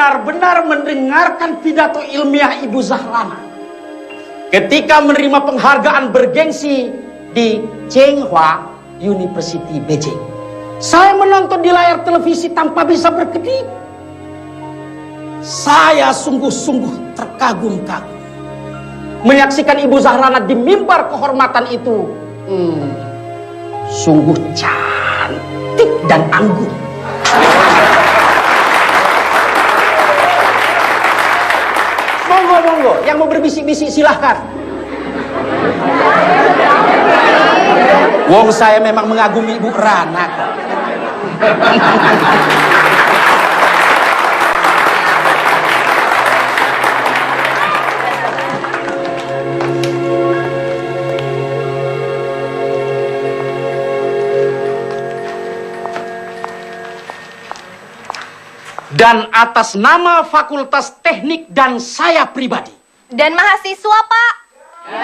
benar-benar mendengarkan pidato ilmiah Ibu Zahrana ketika menerima penghargaan bergengsi di Tsinghua University Beijing. Saya menonton di layar televisi tanpa bisa berkedip. Saya sungguh-sungguh terkagum-kagum menyaksikan Ibu Zahrana di mimbar kehormatan itu. Sungguh cantik dan anggun. Monggo, yang mau berbisik-bisik silahkan. Wong saya memang mengagumi Ibu Rana kok. Dan atas nama Fakultas Teknik dan saya pribadi. Dan mahasiswa, Pak. Ya.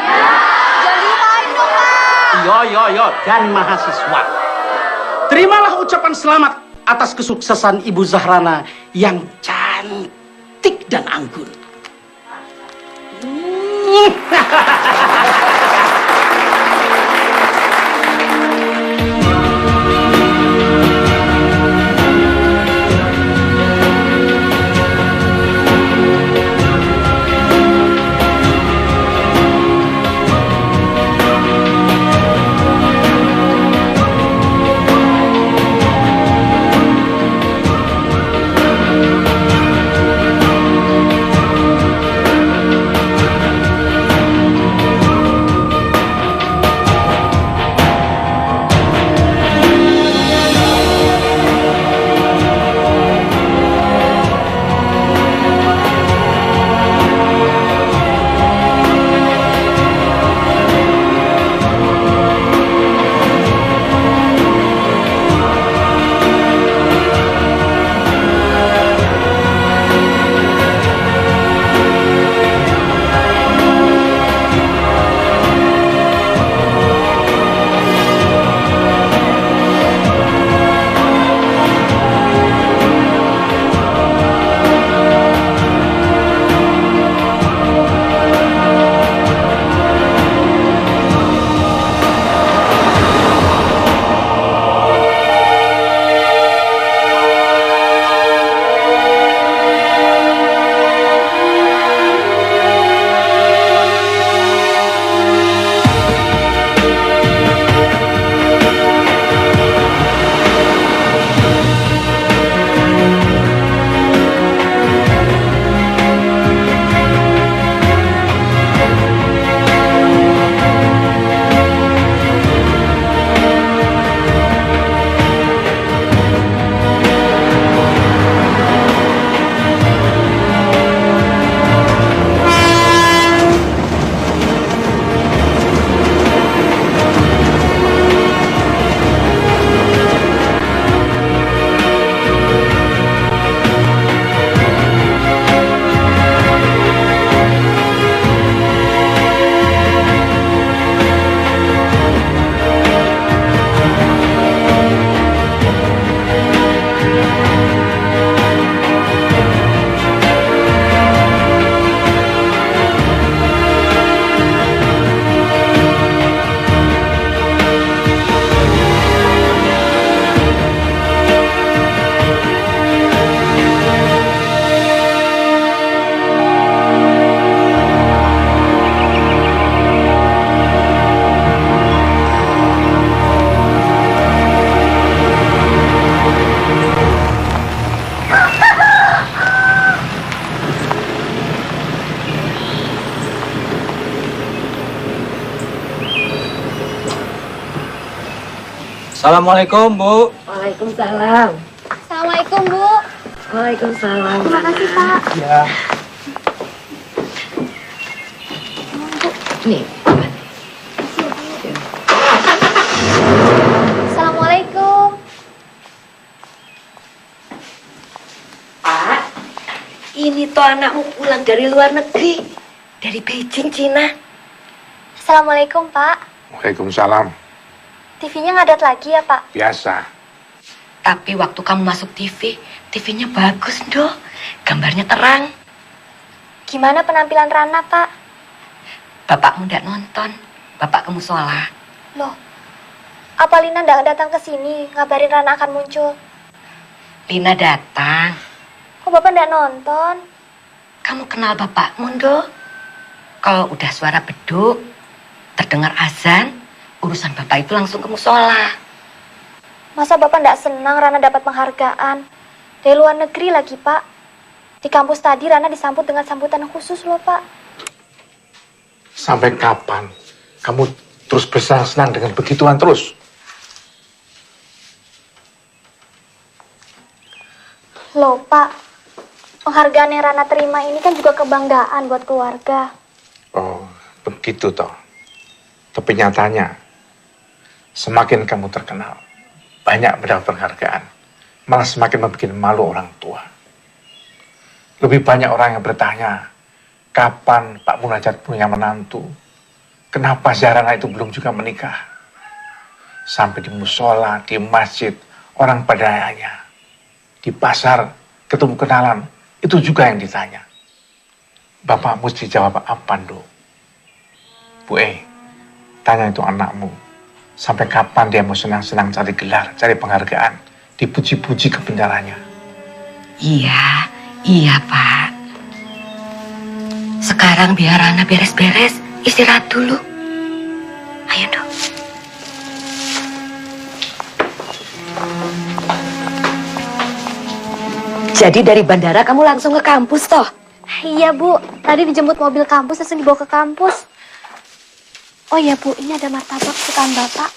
Jangan dilupain dong, Pak. Yo. Dan mahasiswa. Terimalah ucapan selamat atas kesuksesan Ibu Zahrana yang cantik dan anggun. Assalamualaikum, Bu. Waalaikumsalam. Assalamualaikum, Bu. Waalaikumsalam. Terima kasih, Pak. Ya. Nih. Assalamualaikum. Pak, ini tuh anakmu pulang dari luar negeri. Dari Beijing, Cina. Assalamualaikum, Pak. Waalaikumsalam. TV-nya ngadat lagi ya, Pak? Biasa. Tapi waktu kamu masuk TV, TV-nya bagus, Ndo. Gambarnya terang. Gimana penampilan Rana, Pak? Bapakmu ndak nonton. Bapak ke musola. Loh, apa Lina nggak datang ke sini ngabarin Rana akan muncul? Lina datang. Kok Bapak nggak nonton? Kamu kenal bapakmu, Ndo? Kalau udah suara beduk, terdengar azan, urusan bapak itu langsung ke musola. Masa Bapak nggak senang Rana dapat penghargaan? Dari luar negeri lagi, Pak. Di kampus tadi Rana disambut dengan sambutan khusus loh, Pak. Sampai kapan kamu terus bersenang-senang dengan begituan terus? Loh, Pak. Penghargaan yang Rana terima ini kan juga kebanggaan buat keluarga. Oh, begitu toh. Tapi nyatanya, semakin kamu terkenal, banyak mendapat penghargaan, malah semakin membuat malu orang tua. Lebih banyak orang yang bertanya, kapan Pak Munajat punya menantu? Kenapa Zahrana itu belum juga menikah? Sampai di musola, di masjid, orang pada nanya. Di pasar, ketemu kenalan, itu juga yang ditanya. Bapak mesti jawab apa, Ndo? Bu tanya itu anakmu. Sampai kapan dia mau senang-senang cari gelar, cari penghargaan, dipuji-puji kebenarannya. Iya Pak. Sekarang biar Rana beres-beres, istirahat dulu. Ayo dong. Jadi dari bandara kamu langsung ke kampus toh? Iya, Bu. Tadi dijemput mobil kampus, langsung dibawa ke kampus. Oh iya, Bu. Ini ada martabak kesukaan Bapak.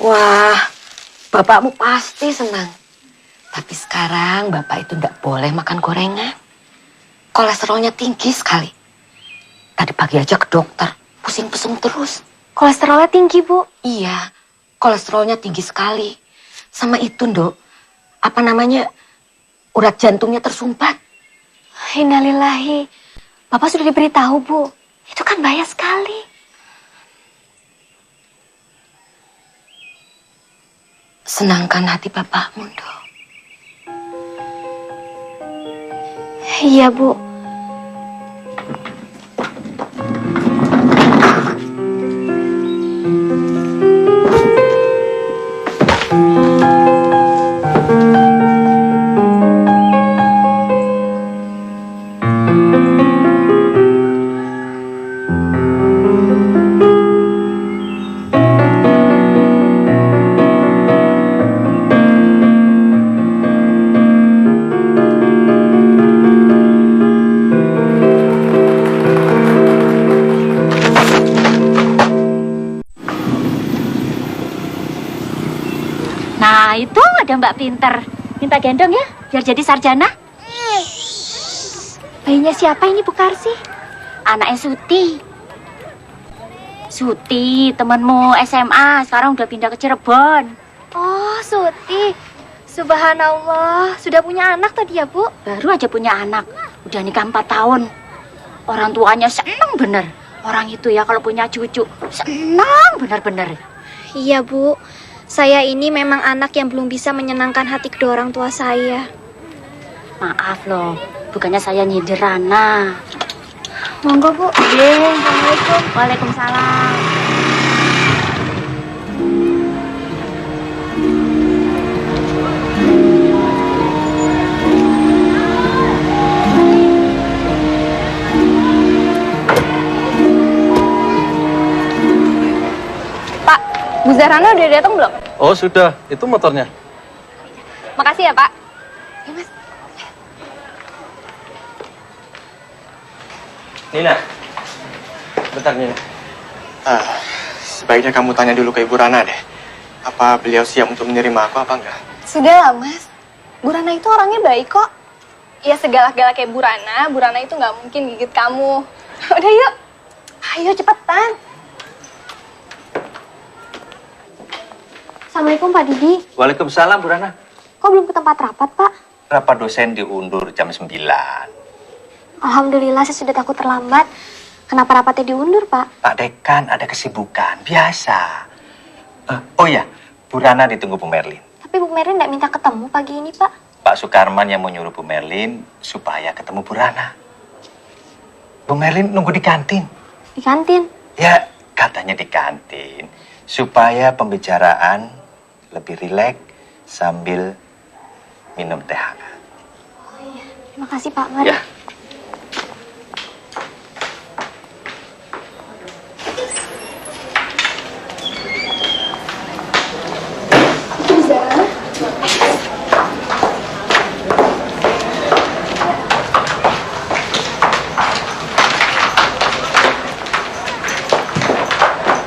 Wah, bapakmu pasti senang. Tapi sekarang bapak itu tidak boleh makan gorengan. Kolesterolnya tinggi sekali. Tadi pagi aja ke dokter, pusing-pusing terus. Kolesterolnya tinggi, Bu. Iya, kolesterolnya tinggi sekali. Sama itu, Nduk, apa namanya, urat jantungnya tersumbat. Innalillahi. Bapak sudah diberitahu, Bu. Itu kan bahaya sekali. Senangkan hati bapakmu, Nduk. Iya, Bu. Nah, itu ada Mbak Pinter. Minta gendong ya, biar jadi sarjana. Bayinya siapa ini, Bu Karsi? Anaknya Suti. Suti, temanmu SMA, sekarang udah pindah ke Cirebon. Oh, Suti. Subhanallah, sudah punya anak tadi ya, Bu? Baru aja punya anak, udah nikah 4 tahun. Orang tuanya seneng bener. Orang itu ya kalau punya cucu, senang bener-bener. Iya, Bu. Saya ini memang anak yang belum bisa menyenangkan hati kedua orang tua saya. Maaf loh, bukannya saya nyindir Rana. Monggo, Bu. Assalamualaikum. Waalaikumsalam. Pak, Bu Zahrana udah datang belum? Oh sudah, itu motornya. Makasih ya, Pak. Ya, Mas. Nina, bentar Nina. Sebaiknya kamu tanya dulu ke Ibu Rana deh. Apa beliau siap untuk menerima aku apa enggak? Sudahlah, Mas. Bu Rana itu orangnya baik kok. Ya segalak-galak kayak Bu Rana itu nggak mungkin gigit kamu. Udah yuk. Ayo cepetan. Assalamualaikum Pak Didi. Waalaikumsalam Bu Rana. Kok belum ke tempat rapat, Pak? Rapat dosen diundur jam 9. Alhamdulillah, saya sudah takut terlambat. Kenapa rapatnya diundur, Pak? Pak Dekan ada kesibukan, biasa. Oh ya, Bu Rana ditunggu Bu Merlin. Tapi Bu Merlin nggak minta ketemu pagi ini, Pak. Pak Sukarman yang mau nyuruh Bu Merlin supaya ketemu Bu Rana. Bu Merlin nunggu di kantin. Di kantin. Ya, katanya di kantin. Supaya pembicaraan lebih rileks sambil minum teh hangat. Terima kasih, Pak. Mari. Ya.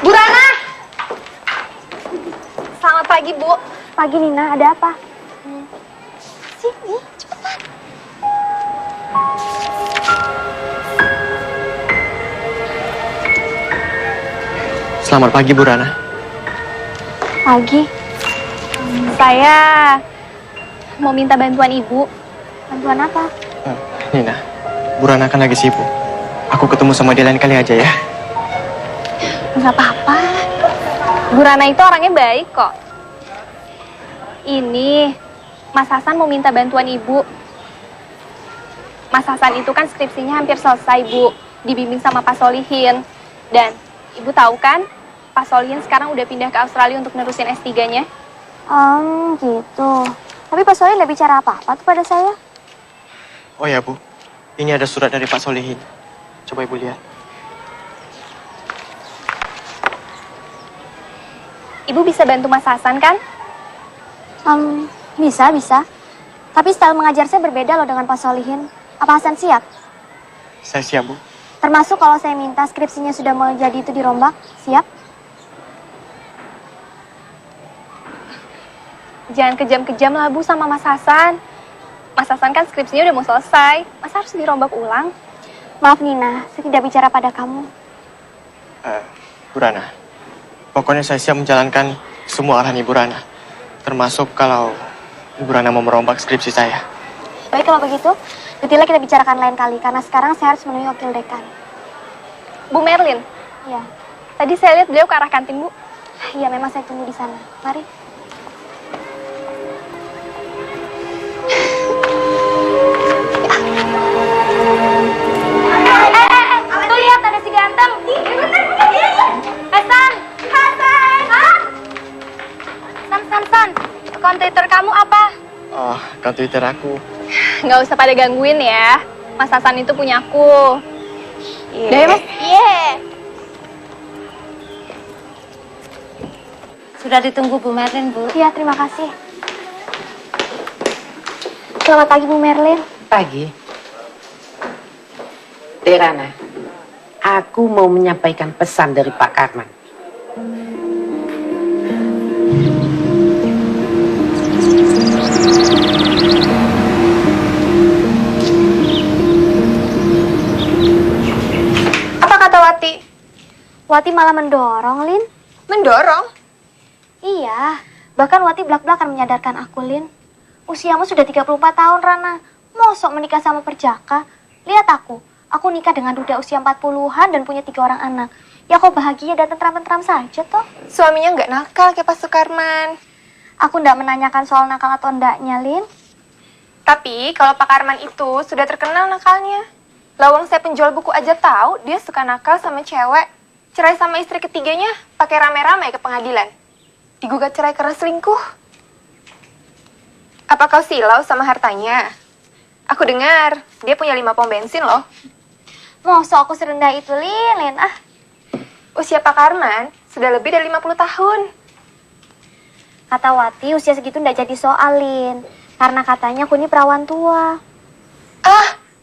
Bu Rana! Selamat pagi, Bu. Pagi, Nina. Ada apa? Sini, cepetan. Selamat pagi, Bu Rana. Pagi. Saya mau minta bantuan Ibu. Bantuan apa? Nina, Bu Rana kan lagi sibuk. Aku ketemu sama dia lain kali aja ya. Nggak apa-apa. Bu Rana itu orangnya baik kok. Ini Mas Hasan mau minta bantuan Ibu. Mas Hasan itu kan skripsinya hampir selesai, Bu. Dibimbing sama Pak Solihin. Dan Ibu tahu kan, Pak Solihin sekarang udah pindah ke Australia untuk nerusin S3-nya. Gitu. Tapi Pak Solihin nggak bicara apa-apa tuh pada saya. Oh ya, Bu. Ini ada surat dari Pak Solihin. Coba Ibu lihat. Ibu bisa bantu Mas Hasan kan? Bisa. Tapi style mengajar saya berbeda loh dengan Pak Solihin. Apa Hasan siap? Saya siap, Bu. Termasuk kalau saya minta skripsinya sudah mau jadi itu dirombak, siap? Jangan kejam-kejam lah, Bu, sama Mas Hasan. Mas Hasan kan skripsinya udah mau selesai. Masa harus dirombak ulang? Maaf, Nina. Saya tidak bicara pada kamu. Bu Rana, pokoknya saya siap menjalankan semua arahan Ibu Rana. Termasuk kalau Ibu Rana mau merombak skripsi saya. Baik, kalau begitu, detailnya kita bicarakan lain kali. Karena sekarang saya harus menemui wakil dekan. Bu Merlin? Iya. Tadi saya lihat beliau ke arah kantin, Bu. Iya, memang saya tunggu di sana. Mari. Tuh lihat, ada si ganteng. Hasan! San. Akun Twitter kamu apa? Oh, akun Twitter aku. Nggak usah pada gangguin ya. Mas Hasan itu punya aku. Udah ya, Mas? Sudah ditunggu Bu Merlin, Bu. Iya, terima kasih. Selamat pagi, Bu Merlin. Pagi. Derana, aku mau menyampaikan pesan dari Pak Karman. Apa kata Wati? Wati malah mendorong, Lin. Mendorong? Iya, bahkan Wati belak-belakan menyadarkan aku, Lin. Usiamu sudah 34 tahun, Rana. Mosok menikah sama perjaka? Lihat aku nikah dengan duda usia 40-an dan punya 3 orang anak. Ya kok bahagia dan tentram-tentram saja toh. Suaminya nggak nakal kayak Pak Sukarman. Aku nggak menanyakan soal nakal atau enggaknya, Lin. Tapi kalau Pak Karman itu sudah terkenal nakalnya. Lawang saya penjual buku aja tahu dia suka nakal sama cewek. Cerai sama istri ketiganya pakai rame-rame ke pengadilan. Digugat cerai karena selingkuh. Apa kau silau sama hartanya? Aku dengar dia punya 5 pom bensin loh. Masa aku serendah itu, Lin? Usia Pak Karman sudah lebih dari 50 tahun. Kata Wati, usia segitu nggak jadi soal, Lin. Karena katanya aku ini perawan tua.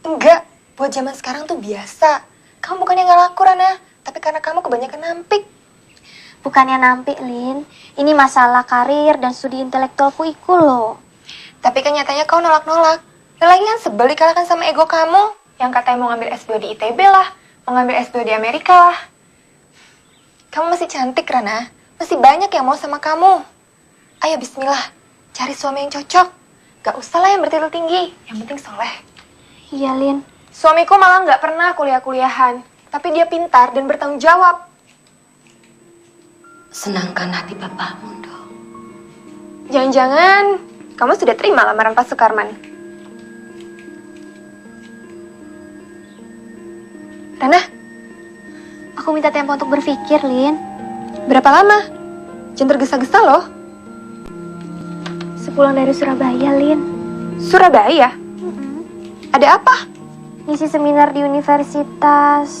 Enggak. Buat zaman sekarang tuh biasa. Kamu bukannya nggak laku, Rana. Tapi karena kamu kebanyakan nampik. Bukannya nampik, Lin. Ini masalah karir dan studi intelektualku iku loh. Tapi kan nyatanya kau nolak-nolak. Lagi kan sebel dikalahkan sama ego kamu. Yang katanya mau ngambil S2 di ITB lah. Mau ngambil S2 di Amerika lah. Kamu masih cantik, Rana. Masih banyak yang mau sama kamu. Ayo bismillah. Cari suami yang cocok. Gak usah lah yang bertitel tinggi. Yang penting soleh. Iya, Lin. Suamiku malah gak pernah kuliah-kuliahan. Tapi dia pintar dan bertanggung jawab. Senangkan hati bapakmu dong. Jangan-jangan kamu sudah terima lamaran Pak Sukarman? Rana, aku minta tempo untuk berpikir, Lin. Berapa lama? Jangan tergesa-gesa loh. Sepulang dari Surabaya, Lin. Surabaya? Ada apa? Ngisi seminar di universitas.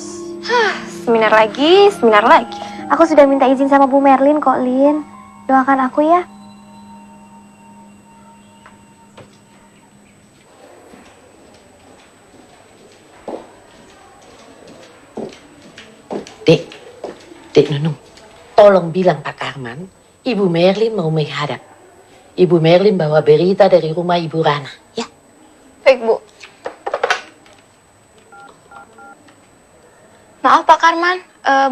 Seminar lagi, seminar lagi. Aku sudah minta izin sama Bu Merlin kok, Lin. Doakan aku ya. Dek Nunung, tolong bilang Pak Karman, Ibu Merlin mau menghadap. Ibu Merlin bawa berita dari rumah Ibu Rana, ya? Baik, Bu. Maaf Pak Karman,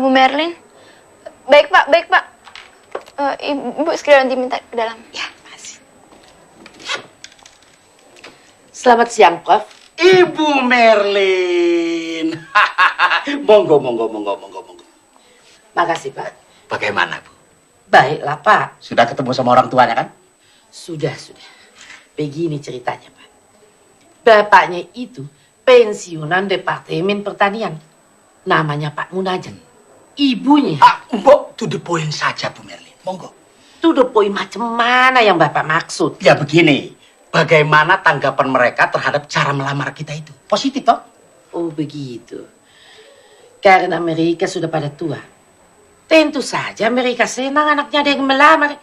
Bu Merlin. Baik, Pak. Baik, Pak. Ibu segera nanti minta ke dalam. Ya, makasih. Selamat siang, Prof. Ibu Merlin. Monggo. Makasih, Pak. Bagaimana, Bu? Baiklah, Pak. Sudah ketemu sama orang tuanya, kan? Sudah. Begini ceritanya, Pak. Bapaknya itu pensiunan Departemen Pertanian. Namanya Pak Munajen. Ibunya... Mbok, to the point saja, Bu Merlin. Monggo. To the point macam mana yang Bapak maksud? Ya begini, bagaimana tanggapan mereka terhadap cara melamar kita itu? Positif, toh? Oh, begitu. Karena mereka sudah pada tua. Tentu saja mereka senang anaknya ada yang melamar.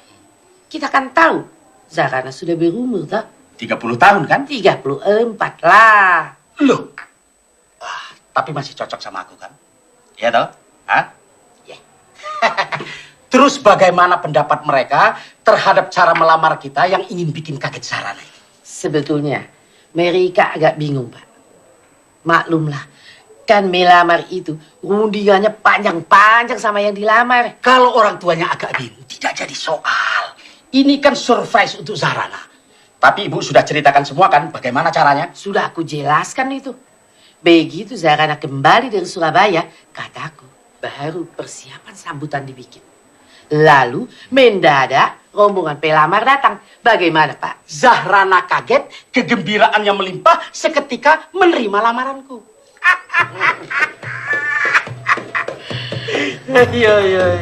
Kita kan tahu, Zarana sudah berumur, toh? 30 tahun, kan? 34 lah. Loh. Tapi masih cocok sama aku, kan? Iya, toh? Hah? Ya. Terus bagaimana pendapat mereka terhadap cara melamar kita yang ingin bikin kaget Zarana itu? Sebetulnya, mereka agak bingung, Pak. Maklumlah, kan melamar itu rundingannya panjang-panjang sama yang dilamar. Kalau orang tuanya agak bingung, tidak jadi soal. Ini kan surprise untuk Zarana. Tapi ibu sudah ceritakan semua kan bagaimana caranya? Sudah aku jelaskan itu. Begitu Zarana kembali dari Surabaya, kataku, baru persiapan sambutan dibikin. Lalu mendadak rombongan pelamar datang. Bagaimana, Pak? Zahrana kaget, kegembiraannya melimpah seketika menerima lamaranku. Iya.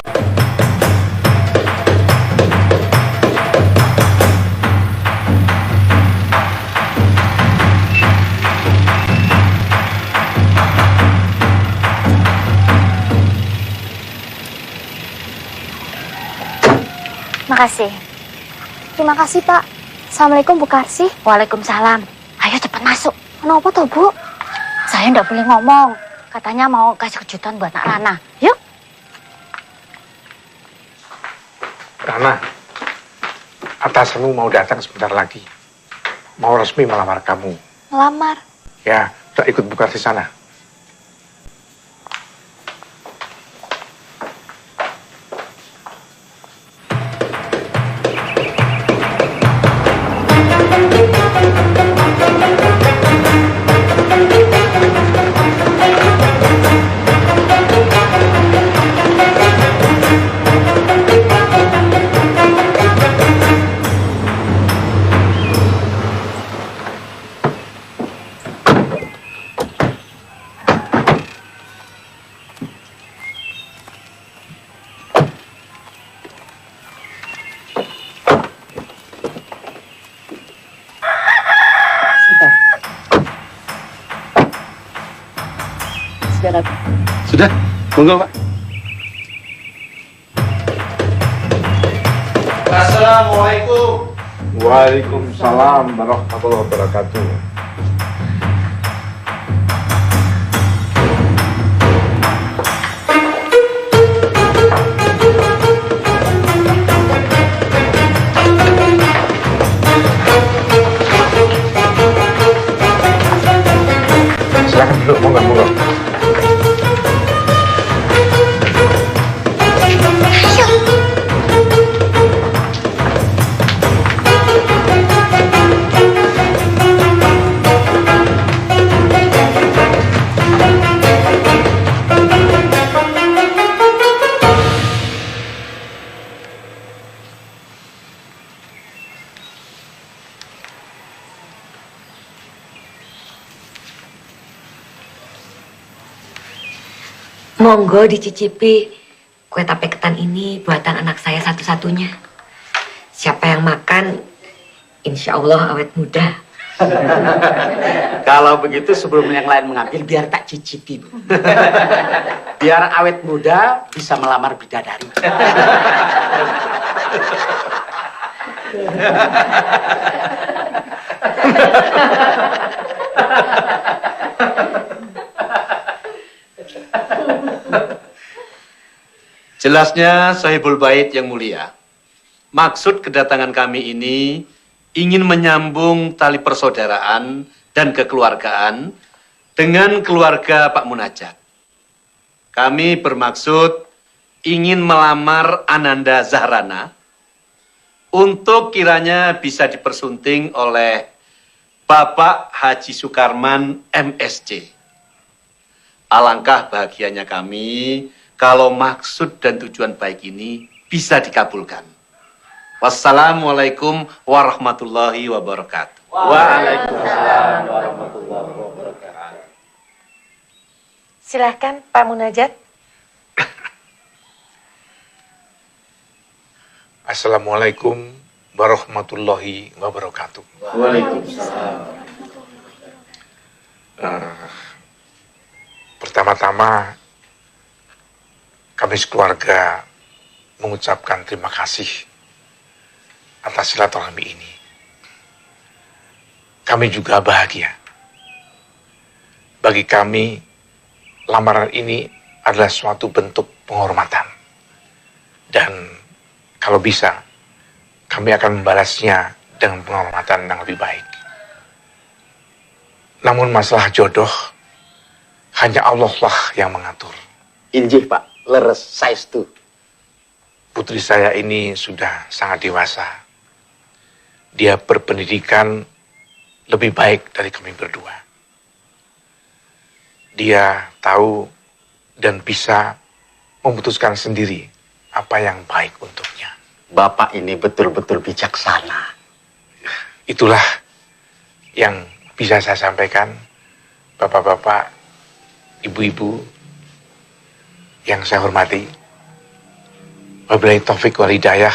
Makasih. Terima kasih Pak. Assalamualaikum Bu Karsi. Waalaikumsalam. Ayo cepat masuk. Kenapa toh Bu? Saya nggak boleh ngomong. Katanya mau kasih kejutan buat Nak Rana. Yuk. Rana, atasanmu mau datang sebentar lagi. Mau resmi melamar kamu. Melamar? Ya, udah ikut buka di sana. Sudah, monggo Pak. Assalamualaikum. Waalaikumsalam warahmatullahi wabarakatuh. Silakan duduk, monggo. Monggo dicicipi kue tape ketan ini buatan anak saya satu-satunya. Siapa yang makan, insya Allah awet muda. Kalau begitu sebelum yang lain mengambil, biar tak cicipi, Bu. Biar awet muda bisa melamar bidadari. Jelasnya Sahibul Bait yang mulia, maksud kedatangan kami ini ingin menyambung tali persaudaraan dan kekeluargaan dengan keluarga Pak Munajat. Kami bermaksud ingin melamar Ananda Zahrana untuk kiranya bisa dipersunting oleh Bapak Haji Sukarman MSc. Alangkah bahagianya kami kalau maksud dan tujuan baik ini bisa dikabulkan. Wassalamualaikum warahmatullahi wabarakatuh. Waalaikumsalam warahmatullahi wabarakatuh. Silahkan Pak Munajat. Assalamualaikum warahmatullahi wabarakatuh. Waalaikumsalam. Pertama-tama, kami sekeluarga mengucapkan terima kasih atas silaturahmi ini. Kami juga bahagia. Bagi kami, lamaran ini adalah suatu bentuk penghormatan. Dan kalau bisa, kami akan membalasnya dengan penghormatan yang lebih baik. Namun masalah jodoh, hanya Allah lah yang mengatur. Injih, Pak. Leres, saestu. Putri saya ini sudah sangat dewasa. Dia berpendidikan lebih baik dari kami berdua. Dia tahu dan bisa memutuskan sendiri apa yang baik untuknya. Bapak ini betul-betul bijaksana. Itulah yang bisa saya sampaikan, bapak-bapak, ibu-ibu yang saya hormati. Wabillahi taufik wal hidayah.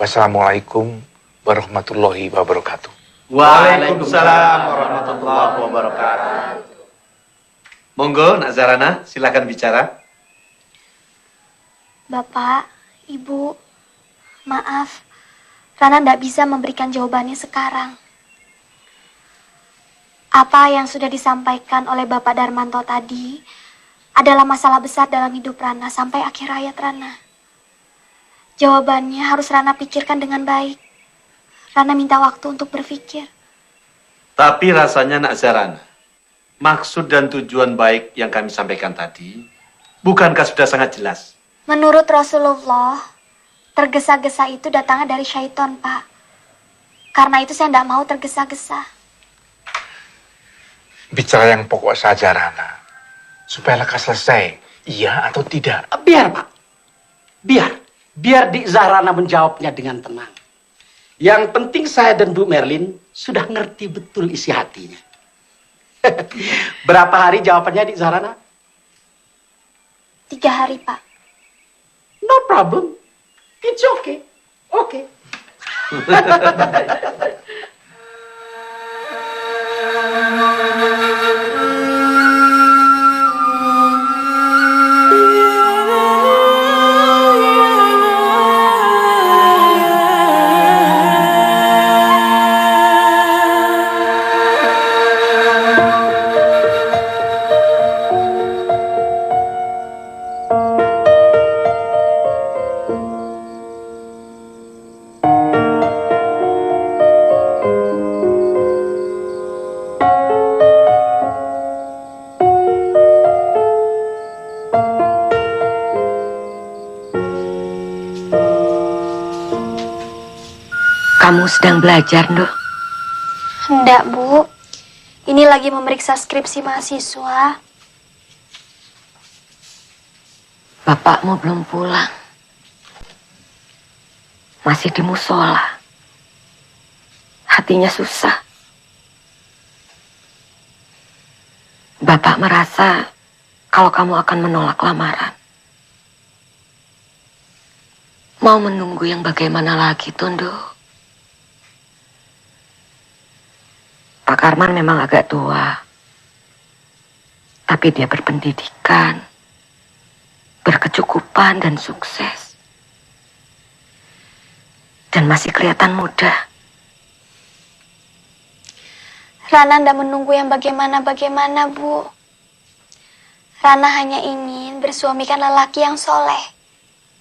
Wassalamualaikum warahmatullahi wabarakatuh. Waalaikumsalam warahmatullahi wabarakatuh. Monggo, Nak Zahrana, silakan bicara. Bapak, Ibu, maaf. Rana tidak bisa memberikan jawabannya sekarang. Apa yang sudah disampaikan oleh Bapak Darmanto tadi adalah masalah besar dalam hidup Rana sampai akhir hayat Rana. Jawabannya harus Rana pikirkan dengan baik. Rana minta waktu untuk berpikir. Tapi rasanya Nak Zahrana, maksud dan tujuan baik yang kami sampaikan tadi, bukankah sudah sangat jelas? Menurut Rasulullah, tergesa-gesa itu datangnya dari syaitan, Pak. Karena itu saya tidak mau tergesa-gesa. Bicara yang pokok saja, Rana. Supaya lekas selesai, iya atau tidak? Biar, Pak. Biar Dik Zahrana menjawabnya dengan tenang. Yang penting saya dan Bu Merlin sudah ngerti betul isi hatinya. Berapa hari jawabannya, Dik Zahrana? 3 hari, Pak. No problem. It's okay. Okay. Kamu sedang belajar, Nduk? Hendak, Bu. Ini lagi memeriksa skripsi mahasiswa. Bapakmu belum pulang. Masih di musola. Hatinya susah. Bapak merasa kalau kamu akan menolak lamaran. Mau menunggu yang bagaimana lagi, Tondo? Pak Karman memang agak tua, tapi dia berpendidikan, berkecukupan dan sukses. Dan masih kelihatan muda. Rana ndak menunggu yang bagaimana-bagaimana, Bu. Rana hanya ingin bersuamikan lelaki yang soleh,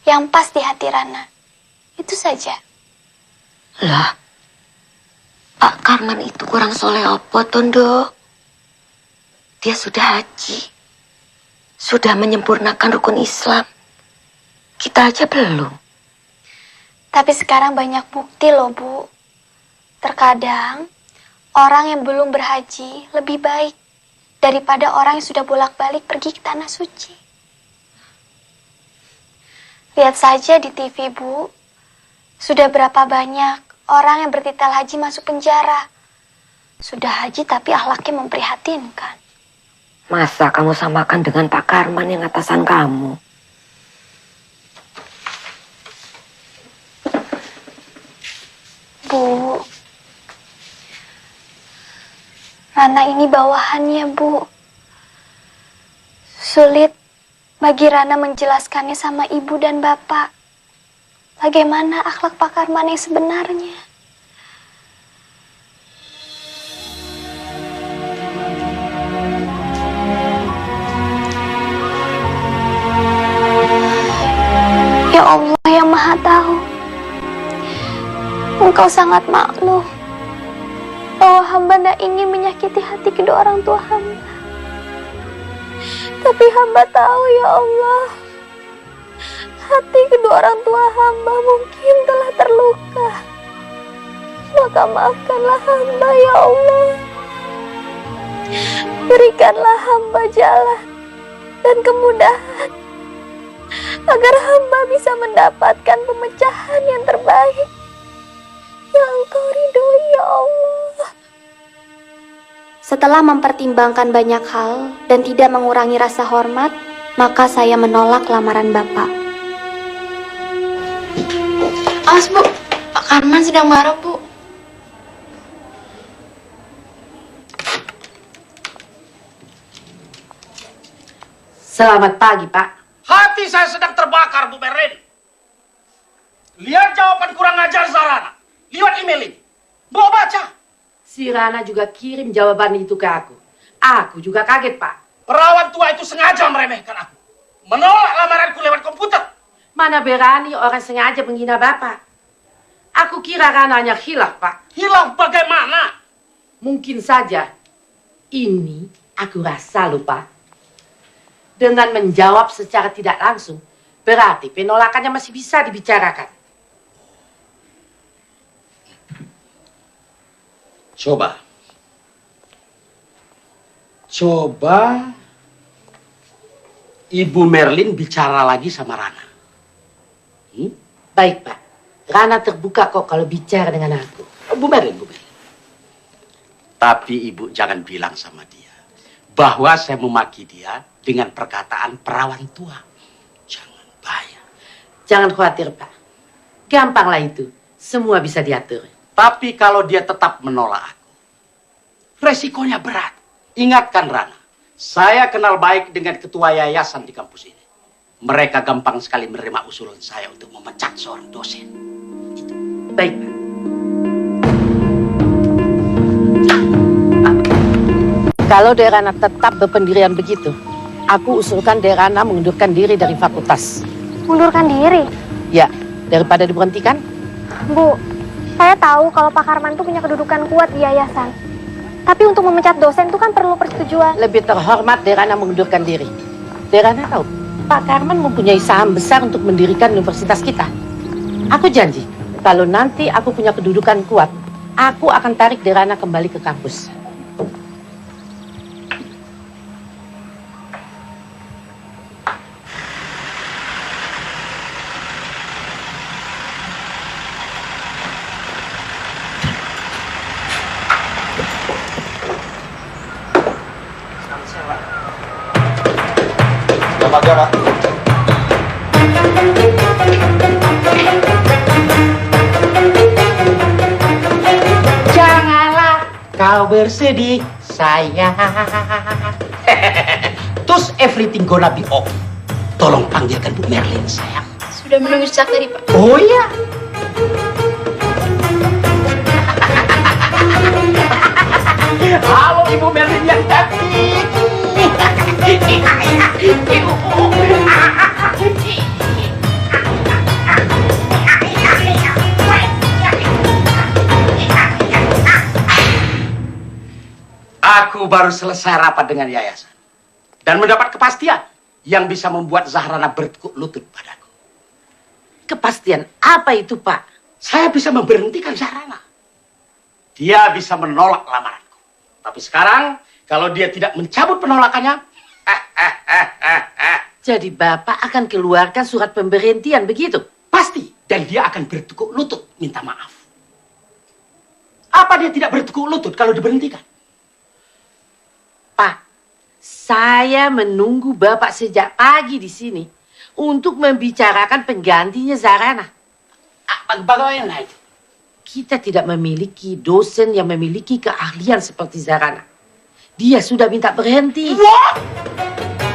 yang pas di hati Rana. Itu saja. Lah, Pak Karman itu kurang soleh apa, Tondo? Dia sudah haji. Sudah menyempurnakan rukun Islam. Kita aja belum. Tapi sekarang banyak bukti loh, Bu. Terkadang, orang yang belum berhaji lebih baik daripada orang yang sudah bolak-balik pergi ke tanah suci. Lihat saja di TV, Bu. Sudah berapa banyak orang yang bertitel haji masuk penjara. Sudah haji tapi akhlaknya memprihatinkan. Masa kamu samakan dengan Pak Karman yang atasan kamu? Bu, Rana ini bawahannya, Bu. Sulit bagi Rana menjelaskannya sama ibu dan bapak. Bagaimana akhlak Pak Karman yang sebenarnya. Ya Allah yang Maha Tahu, Engkau sangat maklum bahwa hamba tidak ingin menyakiti hati kedua orang tua hamba. Tapi hamba tahu, ya Allah, hati kedua orang tua hamba mungkin telah terluka. Maka maafkanlah hamba, ya Allah. Berikanlah hamba jalan dan kemudahan agar hamba bisa mendapatkan pemecahan yang terbaik yang Engkau ridhoi, ya Allah. Setelah mempertimbangkan banyak hal dan tidak mengurangi rasa hormat, maka saya menolak lamaran Bapak. Awas, Bu. Pak Karman sedang marah, Bu. Selamat pagi, Pak. Hati saya sedang terbakar, Bu Merlin. Lihat jawaban kurang ajar Zarana. Lihat email ini. Bawa baca. Si Rana juga kirim jawaban itu ke aku. Aku juga kaget, Pak. Perawan tua itu sengaja meremehkan aku. Menolak lamaranku lewat komputer. Mana berani orang sengaja menghina Bapak. Aku kira Rana hanya hilaf, Pak. Hilaf bagaimana? Mungkin saja. Ini aku rasa lupa. Dengan menjawab secara tidak langsung, berarti penolakannya masih bisa dibicarakan. Coba Ibu Merlin bicara lagi sama Rana. Baik, Pak. Rana terbuka kok kalau bicara dengan aku. Bu Merlin. Tapi Ibu jangan bilang sama dia bahwa saya memaki dia dengan perkataan perawan tua. Jangan, bahaya. Jangan khawatir, Pak. Gampanglah itu. Semua bisa diatur. Tapi kalau dia tetap menolak aku, resikonya berat. Ingatkan Rana, saya kenal baik dengan ketua yayasan di kampus ini. Mereka gampang sekali menerima usulan saya untuk memecat seorang dosen. Baik, Pak. Kalau Derana tetap berpendirian begitu, aku usulkan Derana mengundurkan diri dari fakultas. Mundurkan diri? Ya, daripada diberhentikan. Bu, saya tahu kalau Pak Karman itu punya kedudukan kuat di yayasan. Tapi untuk memecat dosen itu kan perlu persetujuan. Lebih terhormat Derana mengundurkan diri. Derana tahu, Pak Karman mempunyai saham besar untuk mendirikan universitas kita. Aku janji, kalau nanti aku punya kedudukan kuat, aku akan tarik Derana kembali ke kampus. aja, Pak. Janganlah kau bersedih, sayang. Terus everything gonna be okay. Tolong panggilkan Bu Merlin, sayang. Sudah menunggu sejak tadi, Pak. Oh iya. Halo Ibu Merlin yang cantik. Aku baru selesai rapat dengan yayasan dan mendapat kepastian yang bisa membuat Zahrana bertekuk lutut padaku. Kepastian apa itu, Pak? Saya bisa memberhentikan Zahrana. Dia bisa menolak lamaranku. Tapi sekarang, kalau dia tidak mencabut penolakannya, Jadi Bapak akan keluarkan surat pemberhentian, begitu? pasti. Dan dia akan bertekuk lutut minta maaf. Apa dia tidak bertekuk lutut kalau diberhentikan? Pak, saya menunggu Bapak sejak pagi di sini untuk membicarakan penggantinya Zahrana. Bagaimana itu? Kita tidak memiliki dosen yang memiliki keahlian seperti Zahrana. Dia sudah minta berhenti. What?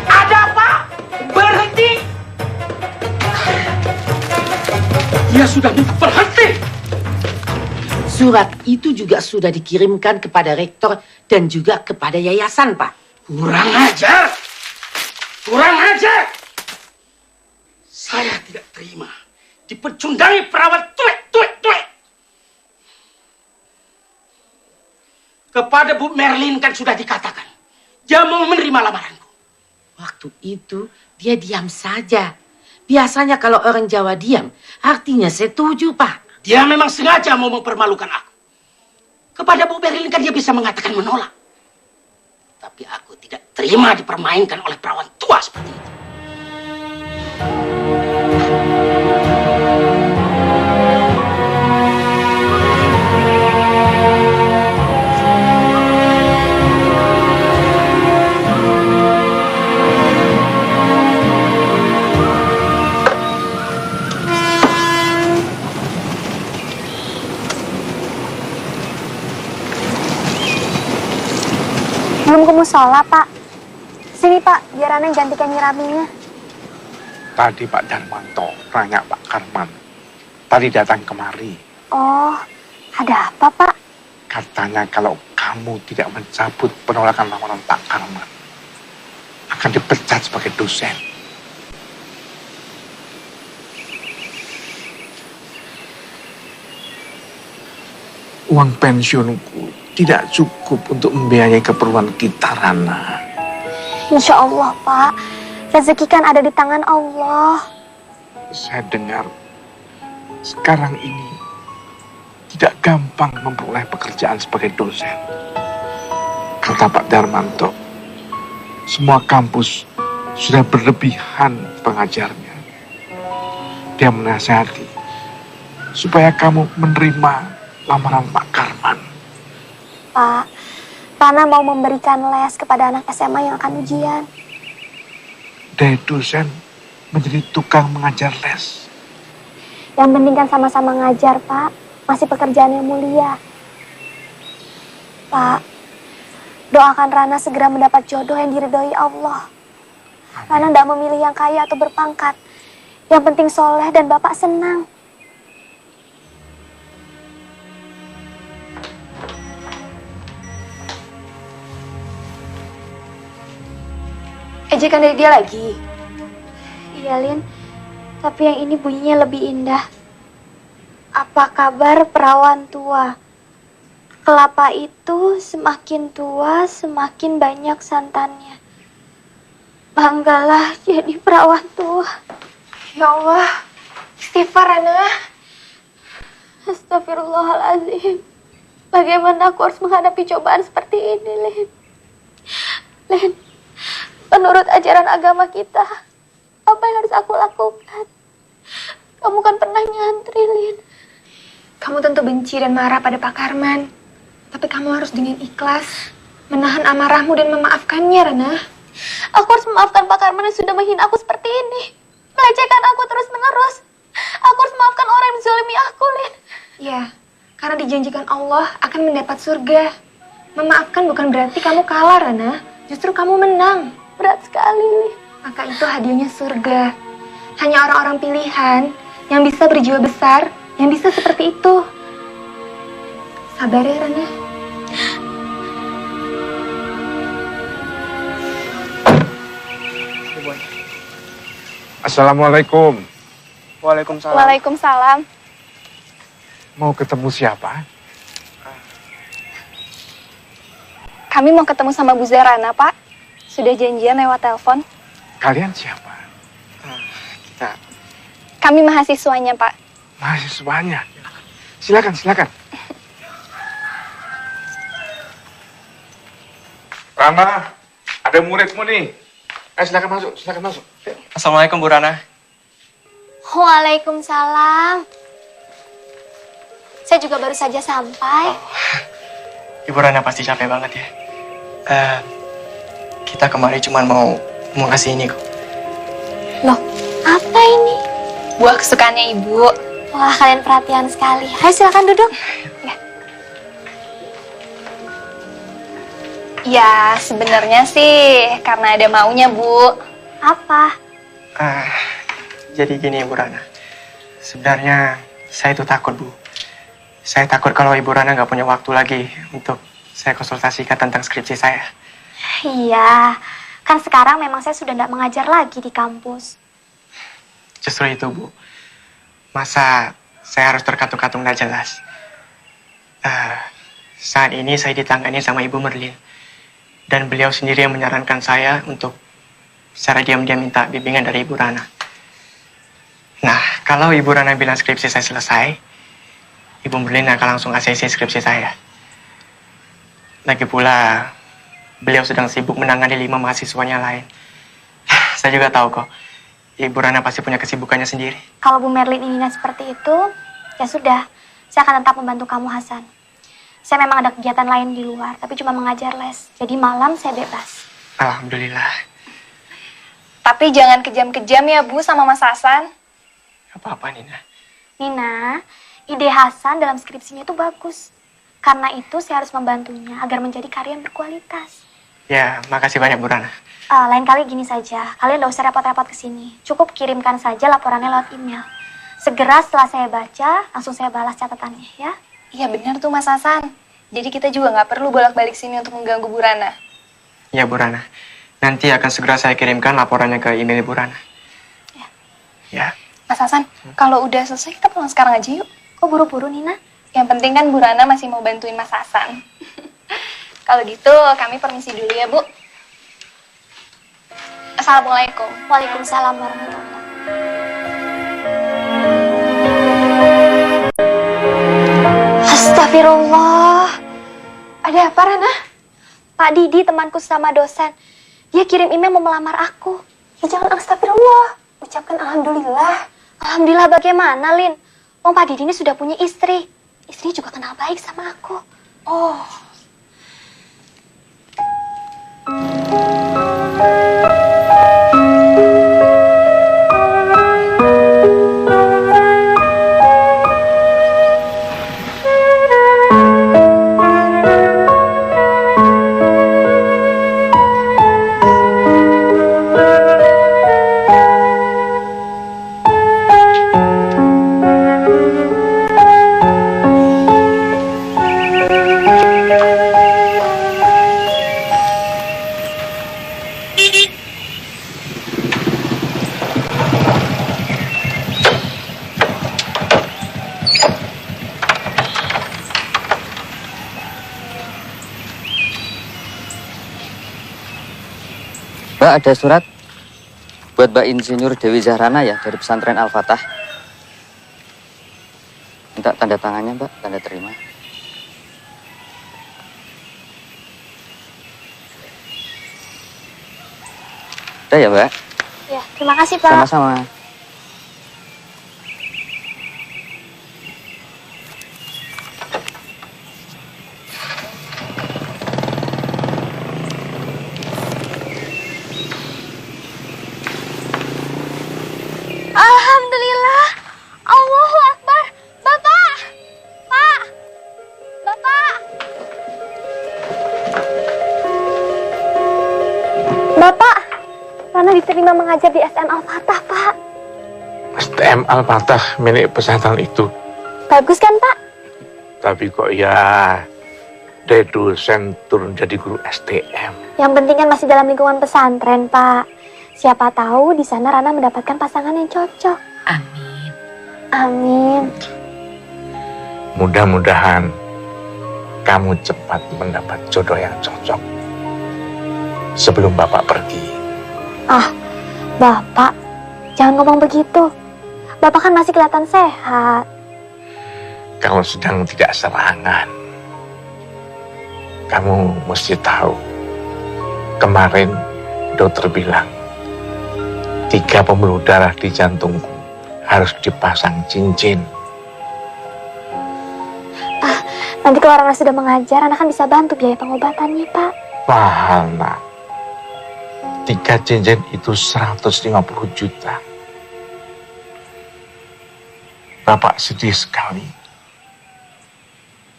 Ada apa? Berhenti? Dia sudah minta berhenti. Surat itu juga sudah dikirimkan kepada rektor dan juga kepada yayasan, Pak. Kurang ajar. Kurang ajar. Saya tidak terima dipecundangi perawat tuik. Kepada Bu Merlin kan sudah dikatakan dia mau menerima lamaranku. Waktu itu dia diam saja. Biasanya kalau orang Jawa diam, artinya setuju, Pak. Dia memang sengaja mau mempermalukan aku. Kepada Bu Merlin kan dia bisa mengatakan menolak. Tapi aku tidak terima dipermainkan oleh perawan tua seperti itu. Belum ke musola, Pak. Sini, Pak, biar Ana gantikan nyirabinya. Tadi Pak Darmanto nanya Pak Karman. Tadi datang kemari. Oh, ada apa, Pak? Katanya kalau kamu tidak mencabut penolakan lamaran Pak Karman, akan dipecat sebagai dosen. Uang pensiunku tidak cukup untuk membiayai keperluan kita, Rana. Insya Allah, Pak. Rezeki kan ada di tangan Allah. Saya dengar sekarang ini tidak gampang memperoleh pekerjaan sebagai dosen. Kata Pak Darmanto, semua kampus sudah berlebihan pengajarnya. Dia menasihati supaya kamu menerima lamaran Pak Karman. Pak, Rana mau memberikan les kepada anak SMA yang akan ujian. Dari dosen menjadi tukang mengajar les. Yang penting kan sama-sama ngajar, Pak. Masih pekerjaan yang mulia. Pak, doakan Rana segera mendapat jodoh yang diridhoi Allah. Rana tidak memilih yang kaya atau berpangkat. Yang penting soleh dan Bapak senang. Ejekan dari dia lagi. Iya, Lin. Tapi yang ini bunyinya lebih indah. Apa kabar perawan tua? Kelapa itu semakin tua, semakin banyak santannya. Banggalah jadi perawan tua. Ya Allah, istighfar, Rana. Astagfirullahaladzim. Bagaimana aku harus menghadapi cobaan seperti ini, Lin? Lin, menurut ajaran agama kita, apa yang harus aku lakukan? Kamu kan pernah nyantri, Lin. Kamu tentu benci dan marah pada Pak Karman. Tapi kamu harus dengan ikhlas menahan amarahmu dan memaafkannya, Rana. Aku harus memaafkan Pak Karman yang sudah menghina aku seperti ini. Melecehkan aku terus-menerus. Aku harus memaafkan orang yang menzalimi aku, Lin. Ya, karena dijanjikan Allah akan mendapat surga. Memaafkan bukan berarti kamu kalah, Rana. Justru kamu menang. Berat sekali, Lin. Maka itu hadiahnya surga. Hanya orang-orang pilihan yang bisa berjiwa besar, yang bisa seperti itu. Sabar ya, Rana. Assalamualaikum. Waalaikumsalam. Waalaikumsalam. Mau ketemu siapa? Kami mau ketemu sama Bu Zarana, Pak. Sudah janjian lewat telepon. Kalian siapa? Kita Kami mahasiswanya, Pak. Mahasiswanya. Silakan, silakan. Rama, ada muridmu nih. Silakan masuk, silakan masuk. Assalamualaikum Bu Rana. Waalaikumsalam. Saya juga baru saja sampai. Ibu Rana pasti capek banget ya. Kita kemarin cuma mau ngasih ini kok. Loh, apa ini? Buah kesukaannya Ibu. Wah, kalian perhatian sekali. Ayo silakan duduk. Ya, sebenarnya sih karena ada maunya, Bu. Apa? Jadi gini Ibu Rana. Sebenarnya saya itu takut, Bu. Saya takut kalau Ibu Rana nggak punya waktu lagi untuk saya konsultasikan tentang skripsi saya. Iya, kan sekarang memang saya sudah tidak mengajar lagi di kampus. Justru itu, Bu. Masa saya harus terkatung-katung nggak jelas? Saat ini saya ditangani sama Ibu Merlin. Dan beliau sendiri yang menyarankan saya untuk secara diam-diam minta bimbingan dari Ibu Rana. Nah, kalau Ibu Rana bilang skripsi saya selesai, Ibu Merlin akan langsung ACC skripsi saya. Lagi pula, beliau sedang sibuk menangani 5 mahasiswanya lain. Saya juga tahu kok, Ibu Rana pasti punya kesibukannya sendiri. Kalau Bu Merlin inginnya seperti itu, ya sudah. Saya akan tetap membantu kamu, Hasan. Saya memang ada kegiatan lain di luar, tapi cuma mengajar les. Jadi malam saya bebas. Alhamdulillah. Tapi jangan kejam-kejam ya, Bu, sama Mas Hasan. Apa-apa, Nina. Nina, ide Hasan dalam skripsinya itu bagus. Karena itu saya harus membantunya agar menjadi karya yang berkualitas. Ya, makasih banyak Bu Rana. Lain kali gini saja, kalian gak usah repot-repot kesini. Cukup kirimkan saja laporannya lewat email. Segera setelah saya baca, langsung saya balas catatannya ya. Iya benar tuh Mas Hasan. Jadi kita juga nggak perlu bolak-balik sini untuk mengganggu Bu Rana. Ya Bu Rana, nanti akan segera saya kirimkan laporannya ke email Bu Rana. Ya. Mas Hasan, kalau udah selesai kita pulang sekarang aja yuk. Kok buru-buru Nina? Yang penting kan Bu Rana masih mau bantuin Mas Hasan. Kalau gitu kami permisi dulu ya Bu. Assalamualaikum. Waalaikumsalam warahmatullahi wabarakatuh. Astagfirullah. Ada apa, Rana? Pak Didi, temanku sama dosen. Dia kirim email mau melamar aku. Ya jangan astagfirullah. Ucapkan alhamdulillah. Alhamdulillah bagaimana, Lin? Pak Didi ini sudah punya istri. Istrinya juga kenal baik sama aku. Oh. Mbak, ada surat buat Mbak Insinyur Dewi Zahrana ya dari pesantren Al-Fatah. Minta tanda tangannya Mbak, tanda terima. Udah ya Mbak? Ya, terima kasih Pak. Sama-sama. Rana diterima mengajar di STM Al-Fatah, Pak. STM Al-Fatah milik pesantren itu. Bagus kan, Pak? Tapi kok ya dari dosen turun jadi guru STM. Yang penting kan masih dalam lingkungan pesantren, Pak. Siapa tahu di sana Rana mendapatkan pasangan yang cocok. Amin. Amin. Mudah-mudahan kamu cepat mendapat jodoh yang cocok sebelum Bapak pergi. Ah, Bapak, jangan ngomong begitu. Bapak kan masih kelihatan sehat. Kalau sedang tidak serangan, kamu mesti tahu. Kemarin dokter bilang 3 pembuluh darah di jantungku harus dipasang cincin. Nanti kalau Rana sudah mengajar, Rana kan bisa bantu biaya pengobatannya, Pak. Mahal, nak. 3 cincin itu 150 juta. Bapak sedih sekali.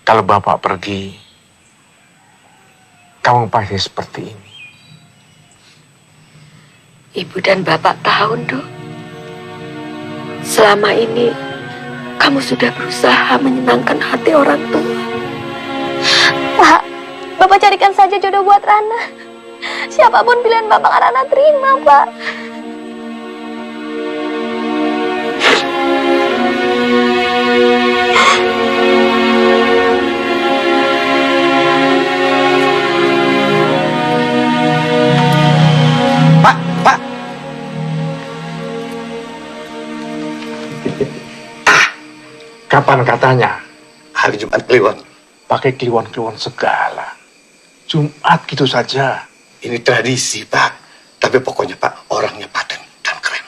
Kalau Bapak pergi, kamu pasti seperti ini. Ibu dan Bapak tahu, Dok. Selama ini kamu sudah berusaha menyenangkan hati orang tua. Pak, Bapak carikan saja jodoh buat Rana. Siapapun pilihan Bapak, Rana terima, Pak. Pak. Kapan katanya? Hari Jumat Kliwon. Pakai kliwon-kliwon segala. Jumat gitu saja. Ini tradisi, Pak. Tapi pokoknya, Pak, orangnya paten dan keren.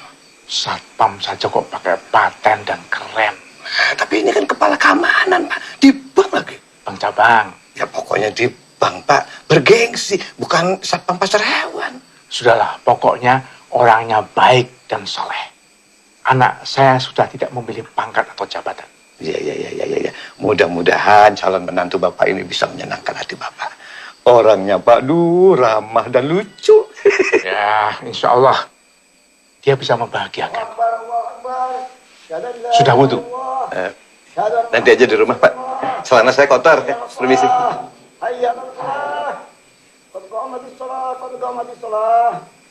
Satpam saja kok pakai paten dan keren. Nah, tapi ini kan kepala keamanan, Pak. Di bank lagi. Bang Cabang. Ya pokoknya di bank, Pak. Bergengsi, bukan satpam pasar hewan. Sudahlah, pokoknya orangnya baik dan soleh. Anak saya sudah tidak memilih pangkat atau jabatan. Ya. Mudah-mudahan calon menantu Bapak ini bisa menyenangkan hati Bapak. Orangnya, Pak, ramah dan lucu. Ya, insya Allah dia bisa membahagiakan. Sudah wudhu? Nanti aja di rumah, Pak. Celana saya kotor. Permisi.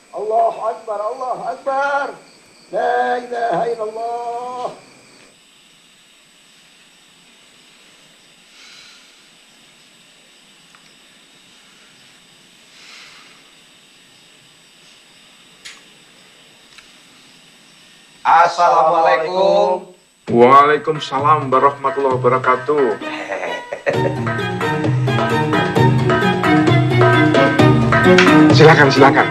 Allahu Akbar, Allahu Akbar. La ilaha illallah. Assalamualaikum. Waalaikumsalam warahmatullahi wabarakatuh. Silakan.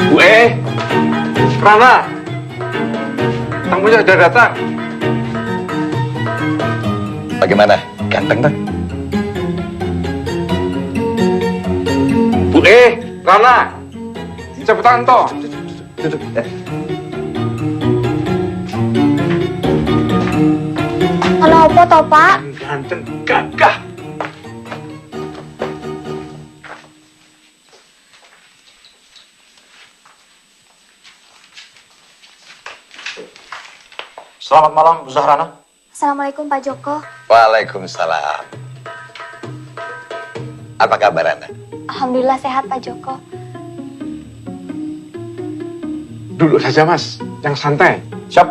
Bu Rana, tamunya sudah datang. Bagaimana? Ganteng, Pak? Bu Rana, cepetan toh. Duduk. Kenapa toh, Pak? Ganteng gagah. Selamat malam, Bu Zahrana. Assalamualaikum, Pak Joko. Waalaikumsalam. Apa kabar Anda? Alhamdulillah sehat, Pak Joko. Duduk saja, Mas. Yang santai. Siap.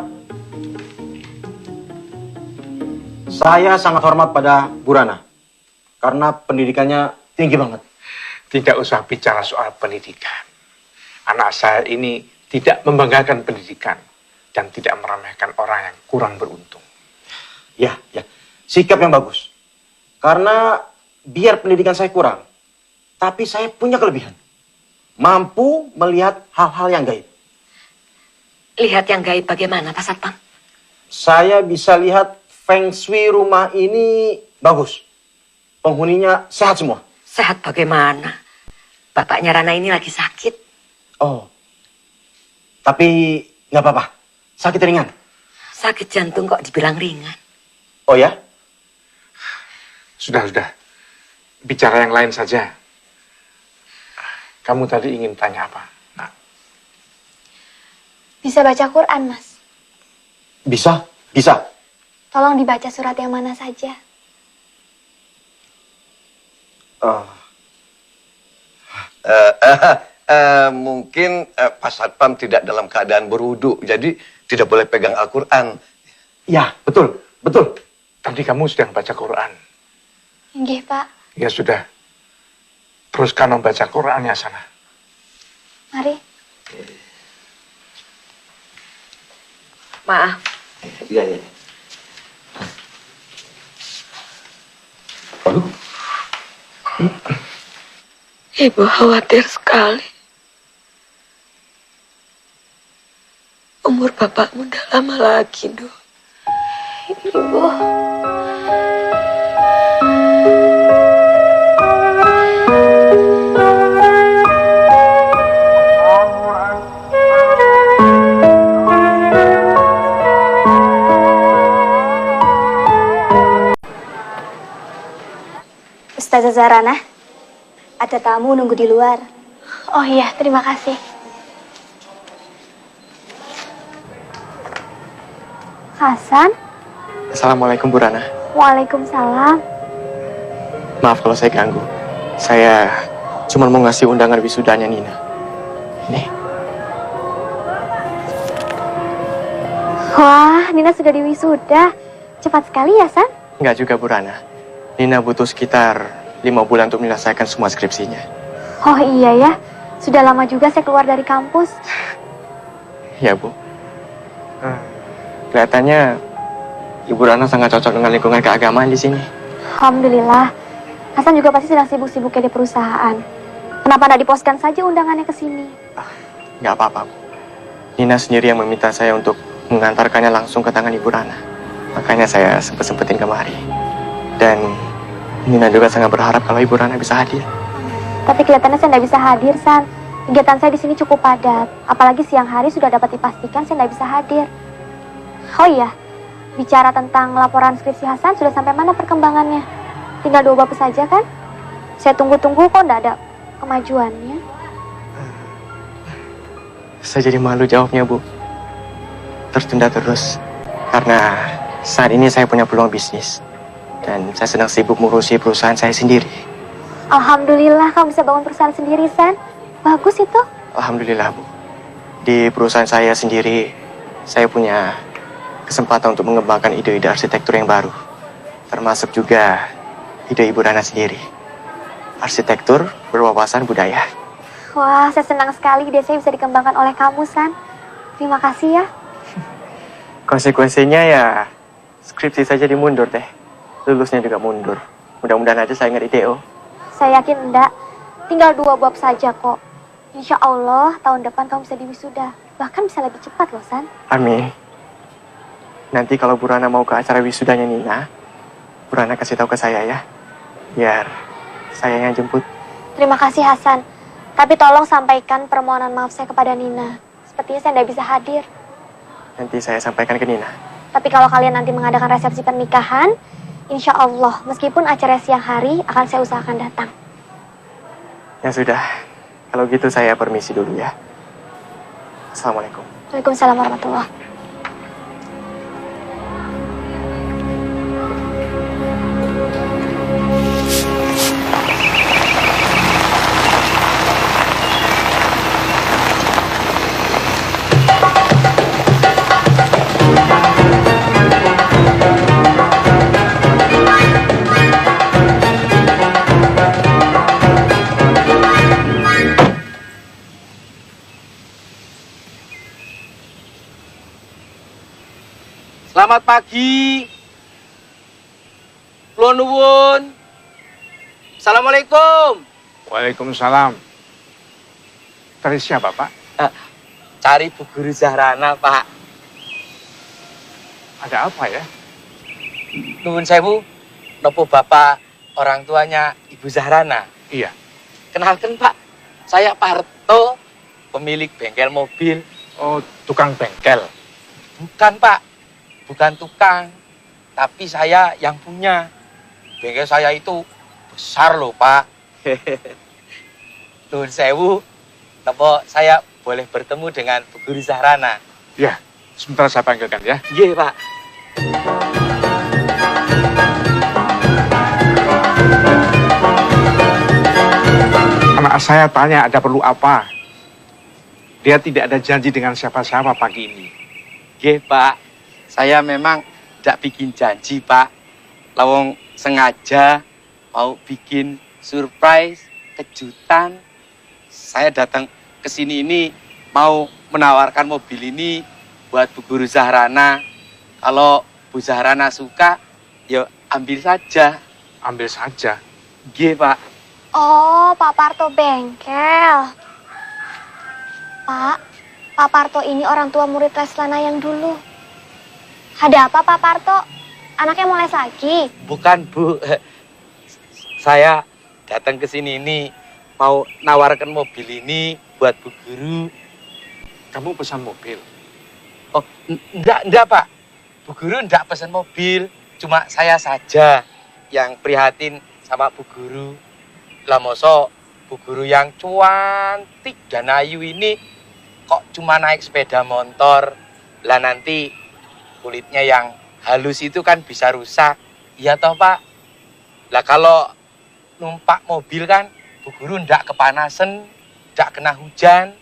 Saya sangat hormat pada Bu Rana. Karena pendidikannya tinggi banget. Tidak usah bicara soal pendidikan. Anak saya ini tidak membanggakan pendidikan dan tidak meremehkan orang yang kurang beruntung. Ya. Sikap yang bagus. Karena biar pendidikan saya kurang, tapi saya punya kelebihan. Mampu melihat hal-hal yang gaib. Lihat yang gaib bagaimana, Pak Satpam? Saya bisa lihat feng shui rumah ini bagus. Penghuninya sehat semua. Sehat bagaimana? Bapaknya Rana ini lagi sakit. Oh, tapi nggak apa-apa. Sakit ringan. Sakit jantung kok dibilang ringan. Oh ya? Sudah. Bicara yang lain saja. Kamu tadi ingin tanya apa? Nah, Bisa baca Quran, Mas? Bisa, bisa. Tolong dibaca surat yang mana saja. Mungkin Pak Satpam tidak dalam keadaan berwudu, jadi tidak boleh pegang Al-Quran. Ya, betul, betul. tadi kamu sedang baca Quran. Nggih, Pak. Ya sudah. Teruskan membaca Qurannya sana. Mari. Maaf. Iya, iya. Ibu khawatir sekali. Umur bapakmu udah lama lagi, Dok. Ibu. Ustazah Zarana, ada tamu nunggu di luar. Oh iya, terima kasih. Hasan? Assalamualaikum Bu Rana. Waalaikumsalam. Maaf kalau saya ganggu. Saya cuma mau ngasih undangan wisudanya Nina. Nih. Wah, Nina sudah diwisuda. Cepat sekali ya, San? Enggak juga Bu Rana. Nina butuh sekitar 5 bulan untuk menyelesaikan semua skripsinya. Oh iya ya, sudah lama juga saya keluar dari kampus. Ya Bu. Kelihatannya Ibu Rana sangat cocok dengan lingkungan keagamaan di sini. Alhamdulillah. Hasan juga pasti sedang sibuk-sibuknya di perusahaan. Kenapa tidak diposkan saja undangannya ke sini? Nggak apa-apa Bu. Nina sendiri yang meminta saya untuk mengantarkannya langsung ke tangan Ibu Rana. Makanya saya sempet-sempetin kemari. Dan Nina juga sangat berharap kalau Ibu Rana bisa hadir. Tapi kelihatannya saya tidak bisa hadir, San. Kegiatan saya di sini cukup padat. Apalagi siang hari sudah dapat dipastikan saya tidak bisa hadir. Oh iya, bicara tentang laporan skripsi Hasan, sudah sampai mana perkembangannya? Tinggal 2 bab saja kan? Saya tunggu-tunggu kok tidak ada kemajuannya. Saya jadi malu jawabnya Bu. Tertunda terus. Karena saat ini saya punya peluang bisnis. Dan saya sedang sibuk mengurusi perusahaan saya sendiri. Alhamdulillah kamu bisa bangun perusahaan sendiri, San. Bagus itu. Alhamdulillah Bu. Di perusahaan saya sendiri, saya punya kesempatan untuk mengembangkan ide-ide arsitektur yang baru. Termasuk juga ide Ibu Rana sendiri. Arsitektur berwawasan budaya. Wah, saya senang sekali ide saya bisa dikembangkan oleh kamu, San. Terima kasih ya. Konsekuensinya ya, skripsi saya jadi mundur deh. Lulusnya juga mundur. Mudah-mudahan aja saya nggak di DO. Saya yakin enggak. Tinggal 2 bab saja kok. Insya Allah tahun depan kamu bisa diwisuda. Bahkan bisa lebih cepat loh, San. Amin. Nanti kalau Bu Rana mau ke acara wisudanya Nina, Bu Rana kasih tahu ke saya ya. Biar saya yang jemput. Terima kasih, Hasan. Tapi tolong sampaikan permohonan maaf saya kepada Nina. Sepertinya saya tidak bisa hadir. Nanti saya sampaikan ke Nina. Tapi kalau kalian nanti mengadakan resepsi pernikahan, insya Allah, meskipun acara siang hari, akan saya usahakan datang. Ya sudah, kalau gitu saya permisi dulu ya. Assalamualaikum. Waalaikumsalam warahmatullahi. Selamat pagi. Kula nuwun. Assalamualaikum. Waalaikumsalam. Cari siapa, Pak? Cari Bu Guru Zahrana, Pak. Ada apa ya? Nuwun sewu, nopo Bapak orang tuanya Ibu Zahrana? Iya. Kenalkan, Pak. Saya Pak Harto, pemilik bengkel mobil. Oh, tukang bengkel. Bukan, Pak. Bukan tukang, tapi saya yang punya. Bengkel saya itu besar loh, Pak. Nuhun sewu, napa saya boleh bertemu dengan Bu Guru Zahrana? Ya, sebentar saya panggilkan ya. Nggih, Pak. Anak saya tanya ada perlu apa. Dia tidak ada janji dengan siapa-siapa pagi ini. Nggih, Pak. Saya memang tidak bikin janji, Pak. Lawang sengaja mau bikin surprise, kejutan. Saya datang ke sini ini mau menawarkan mobil ini buat Bu Guru Zahrana. Kalau Bu Zahrana suka, ya ambil saja. Ambil saja? Nggih, Pak. Oh, Pak Parto bengkel. Pak Parto ini orang tua murid Leslana yang dulu. Ada apa Pak Parto? Anaknya mau les lagi? Bukan, Bu. Saya datang ke sini ini mau nawarkan mobil ini buat Bu Guru. Kamu pesan mobil? Oh, enggak, Pak. Bu Guru enggak pesan mobil. Cuma saya saja yang prihatin sama Bu Guru. Lah masa Bu Guru yang cantik dan ayu ini kok cuma naik sepeda motor. Lah nanti kulitnya yang halus itu kan bisa rusak. Iya toh, Pak? Lah kalau numpak mobil kan Bu Guru ndak kepanasan, ndak kena hujan,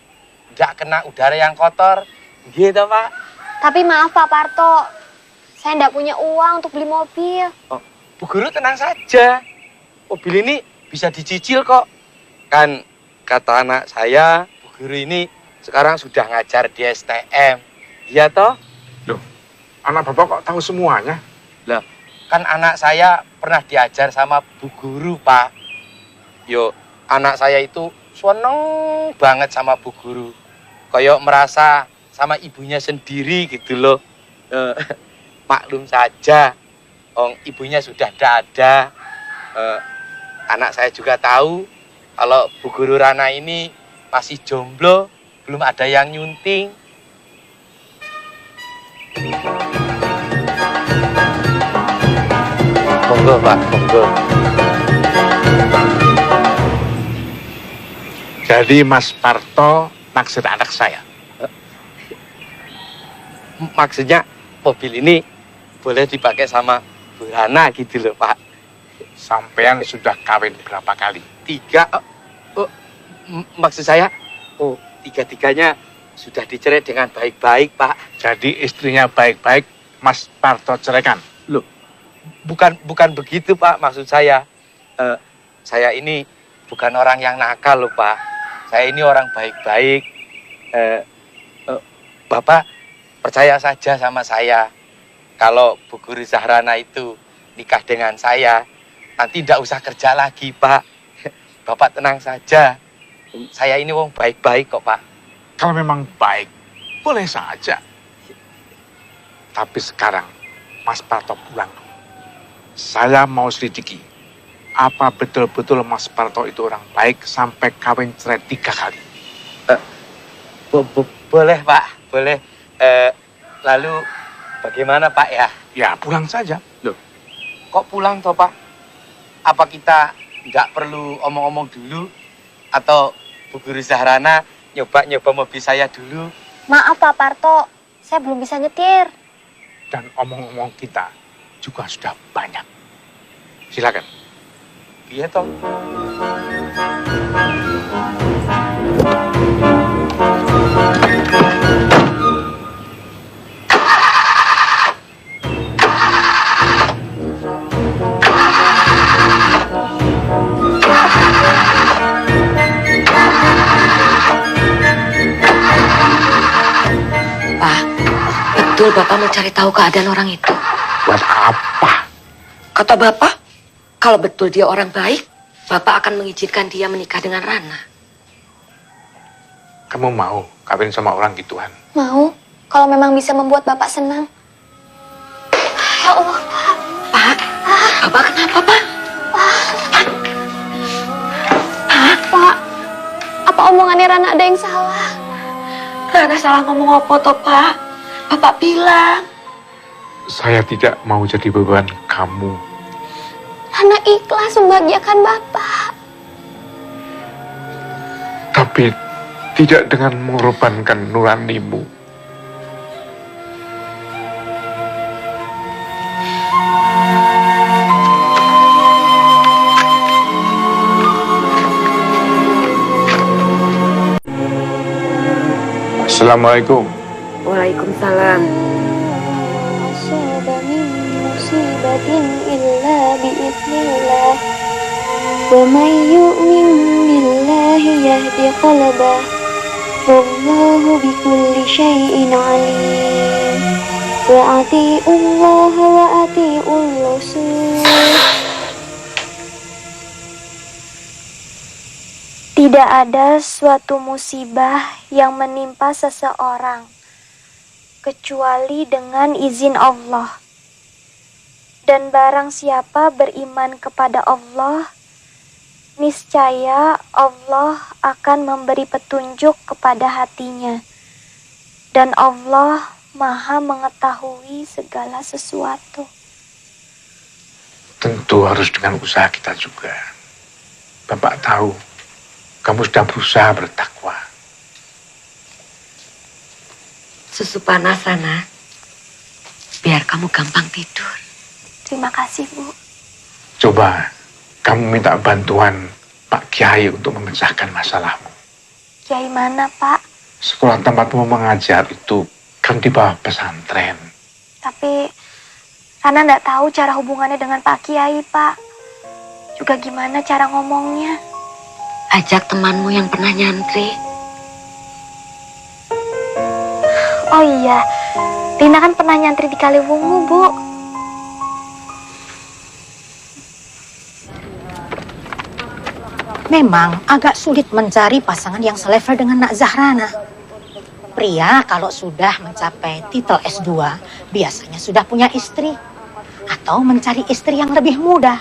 ndak kena udara yang kotor. Gitu, Pak. Tapi maaf Pak Parto, saya ndak punya uang untuk beli mobil. Oh, Bu Guru tenang saja. Mobil ini bisa dicicil kok. Kan kata anak saya, Bu Guru ini sekarang sudah ngajar di STM. Iya toh? Loh, anak Bapak kok tahu semuanya? Lah, kan anak saya pernah diajar sama Bu Guru, Pak. Yo, anak saya itu seneng banget sama Bu Guru. Kayak merasa sama ibunya sendiri gitu loh. Maklum saja, ibunya sudah tidak ada. Anak saya juga tahu kalau Bu Guru Rana ini masih jomblo, belum ada yang nyunting. Monggo, Pak, monggo. Jadi Mas Parto naksir anak saya? Maksudnya mobil ini boleh dipakai sama Bu Rana gitu loh, Pak. Sampean sudah kawin berapa kali? 3. Maksud saya, tiga-tiganya sudah dicerai dengan baik-baik, Pak. Jadi istrinya baik-baik, Mas Parto ceraikan? Loh, bukan begitu, Pak. Maksud saya, saya ini bukan orang yang nakal loh, Pak. Saya ini orang baik-baik. Bapak percaya saja sama saya. Kalau Bu Guru Zahrana itu nikah dengan saya, nanti tidak usah kerja lagi, Pak. Bapak tenang saja. Saya ini wong baik-baik kok, Pak. Kalau memang baik, boleh saja. Tapi sekarang, Mas Parto pulang. Saya mau selidiki. Apa betul-betul Mas Parto itu orang baik sampai kawin cerai 3 kali? Boleh, Pak. Boleh. Lalu bagaimana, Pak, ya? Ya, pulang saja. Loh, kok pulang toh, Pak? Apa kita nggak perlu omong-omong dulu? Atau Bu Guru Zahrana nyoba mobil saya dulu? Maaf Pak Parto, saya belum bisa nyetir. Dan omong-omong kita juga sudah banyak. Silakan. Iya toh. Betul Bapak mau cari tahu keadaan orang itu? Buat apa? Kata Bapak, kalau betul dia orang baik, Bapak akan mengizinkan dia menikah dengan Rana. Kamu mau kawin sama orang gituan? Mau, kalau memang bisa membuat Bapak senang. Ya Allah, Pak. Pak, Bapak kenapa, Pak? Pak, apa omongannya Rana ada yang salah? Rana salah ngomong apa toh, Pak? Bapak bilang. Saya tidak mau jadi beban kamu. Rana ikhlas membahagiakan Bapak. Tapi tidak dengan mengorbankan nuranimu. Assalamualaikum. Waalaikumsalam. أصاب من مصيبة إلا بإذن الله ومن يؤمن بالله يهد قلبه والله بكل شيء عليم وأطيعوا الله وأطيعوا الرسول. Tidak ada suatu musibah yang menimpa seseorang kecuali dengan izin Allah. Dan barang siapa beriman kepada Allah, niscaya Allah akan memberi petunjuk kepada hatinya. Dan Allah Maha mengetahui segala sesuatu. Tentu harus dengan usaha kita juga. Bapak tahu, kamu sudah berusaha bertakwa. Susu panas, Rana. Biar kamu gampang tidur. Terima kasih, Bu. Coba kamu minta bantuan Pak Kiai untuk memecahkan masalahmu. Kiai mana, Pak? Sekolah tempatmu mengajar itu kan di bawah pesantren. Tapi Rana nggak tahu cara hubungannya dengan Pak Kiai, Pak. Juga gimana cara ngomongnya. Ajak temanmu yang pernah nyantri. Oh iya, Rina kan pernah nyantri di Kaliwungu, Bu. Memang agak sulit mencari pasangan yang selevel dengan Nak Zahrana. Pria kalau sudah mencapai titel S2 biasanya sudah punya istri. Atau mencari istri yang lebih muda.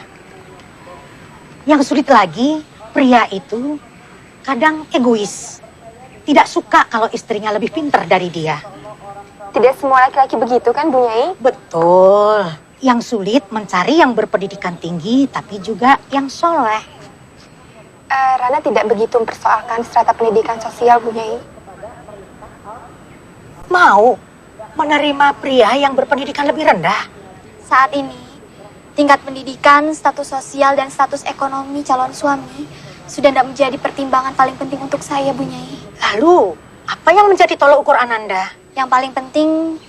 Yang sulit lagi, pria itu kadang egois. Tidak suka kalau istrinya lebih pintar dari dia. Tidak semua laki-laki begitu kan, Bu Nyai? Betul. Yang sulit mencari yang berpendidikan tinggi tapi juga yang soleh. Rana tidak begitu mempersoalkan strata pendidikan sosial, Bu Nyai. Mau menerima pria yang berpendidikan lebih rendah? Saat ini, tingkat pendidikan, status sosial, dan status ekonomi calon suami sudah tidak menjadi pertimbangan paling penting untuk saya, Bu Nyai. Lalu, apa yang menjadi tolok ukur Ananda? Yang paling penting,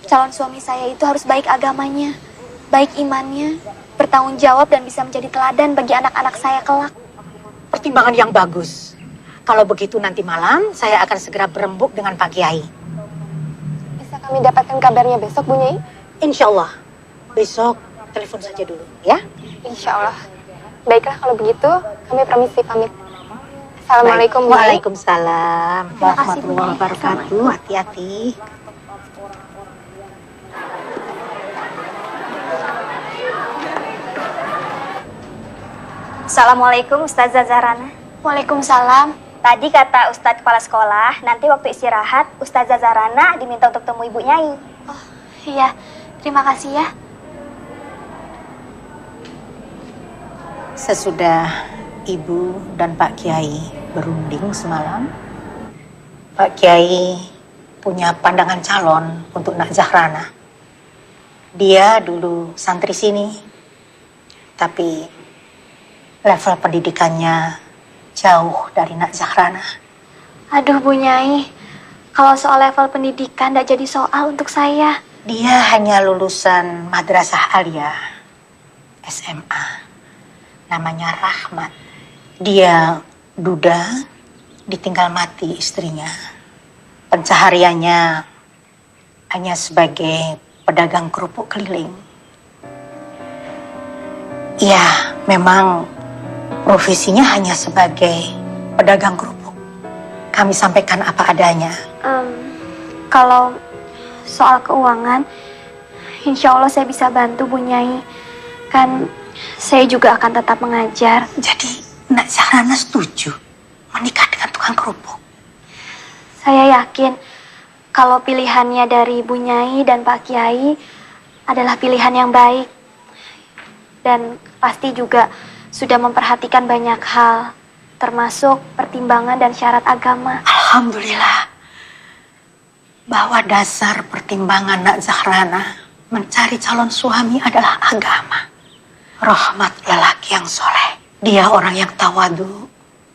calon suami saya itu harus baik agamanya, baik imannya, bertanggung jawab, dan bisa menjadi teladan bagi anak-anak saya kelak. Pertimbangan yang bagus. Kalau begitu nanti malam, saya akan segera berembuk dengan Pak Kiai. Bisa kami dapatkan kabarnya besok, Bu Nyai? Insya Allah. Besok telepon saja dulu, ya? Insya Allah. Baiklah kalau begitu, kami permisi pamit. Assalamualaikum, Bu Nyai. Waalaikumsalam. Terima kasih, Bu Warahmatullahi Nyai. wabarakatuh. Hati-hati. Assalamualaikum Ustazah Zahrana. Waalaikumsalam. Tadi kata Ustadz kepala sekolah, nanti waktu istirahat Ustazah Zahrana diminta untuk temui Ibu Nyai. Oh, iya. Terima kasih ya. Sesudah Ibu dan Pak Kiai berunding semalam, Pak Kiai punya pandangan calon untuk Nak Zahrana. Dia dulu santri sini, tapi level pendidikannya jauh dari Nak Zahrana. Aduh, Bu Nyai. Kalau soal level pendidikan tidak jadi soal untuk saya. Dia hanya lulusan Madrasah Aliyah SMA. Namanya Rahmat. Dia duda, ditinggal mati istrinya. Pencahariannya hanya sebagai pedagang kerupuk keliling. Ya, memang profesinya hanya sebagai pedagang kerupuk. Kami sampaikan apa adanya. Kalau soal keuangan, insya Allah saya bisa bantu, Bu Nyai. Kan saya juga akan tetap mengajar. Jadi Nak Zahrana setuju menikah dengan tukang kerupuk? Saya yakin kalau pilihannya dari Bu Nyai dan Pak Kiai adalah pilihan yang baik. Dan pasti juga sudah memperhatikan banyak hal. termasuk pertimbangan dan syarat agama. Alhamdulillah, bahwa dasar pertimbangan Nak Zahrana mencari calon suami adalah agama. Rahmat lelaki yang soleh. Dia orang yang tawadu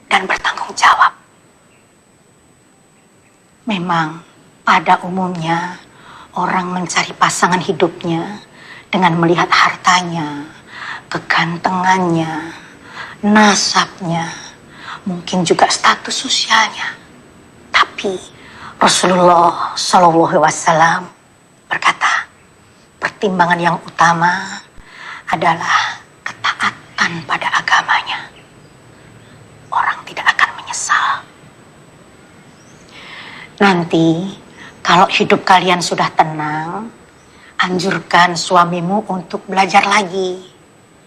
dan bertanggung jawab. Memang pada umumnya orang mencari pasangan hidupnya dengan melihat hartanya, kegantengannya, nasabnya, mungkin juga status sosialnya. Tapi Rasulullah Shallallahu Alaihi Wasallam berkata, pertimbangan yang utama adalah ketaatan pada agamanya. Orang tidak akan menyesal. Nanti kalau hidup kalian sudah tenang, anjurkan suamimu untuk belajar lagi.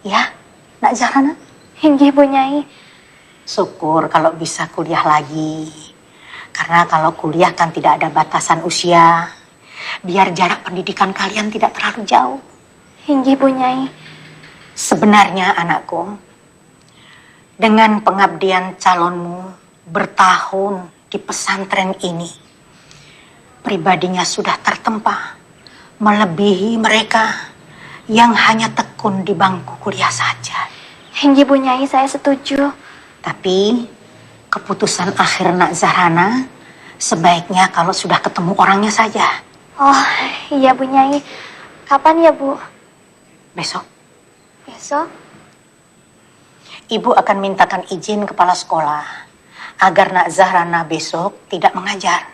Ya, Nak Zahrana? Inggih, Bu Nyai. Syukur kalau bisa kuliah lagi. Karena kalau kuliah kan tidak ada batasan usia. Biar jarak pendidikan kalian tidak terlalu jauh. Inggih, Bu Nyai. Sebenarnya anakku, dengan pengabdian calonmu bertahun di pesantren ini, pribadinya sudah tertempa, melebihi mereka yang hanya tekun di bangku kuliah saja. Inggih, Bu Nyai, saya setuju. Tapi keputusan akhir Nak Zahrana sebaiknya kalau sudah ketemu orangnya saja. Oh, iya Bu Nyai. Kapan ya, Bu? Besok. Besok? Ibu akan mintakan izin kepala sekolah agar Nak Zahrana besok tidak mengajar.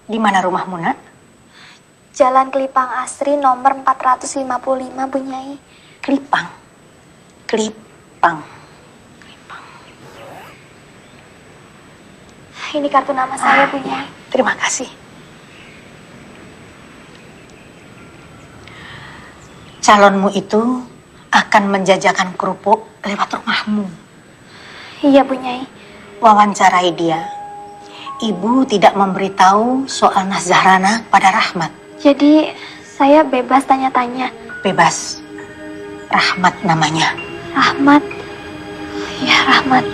Di mana rumahmu, Nak? Jalan Kelipang Asri nomor 455, Bu Nyai. Kelipang. Kelipang. Ini kartu nama saya, Bu Nyai. Terima kasih. Calonmu itu akan menjajakan kerupuk lewat rumahmu. Iya, Bu Nyai. Wawancarai dia. Ibu tidak memberitahu soal Nak Zahrana pada Rahmat. Jadi, saya bebas tanya-tanya. Bebas. Rahmat namanya. Rahmat. Ya, Rahmat.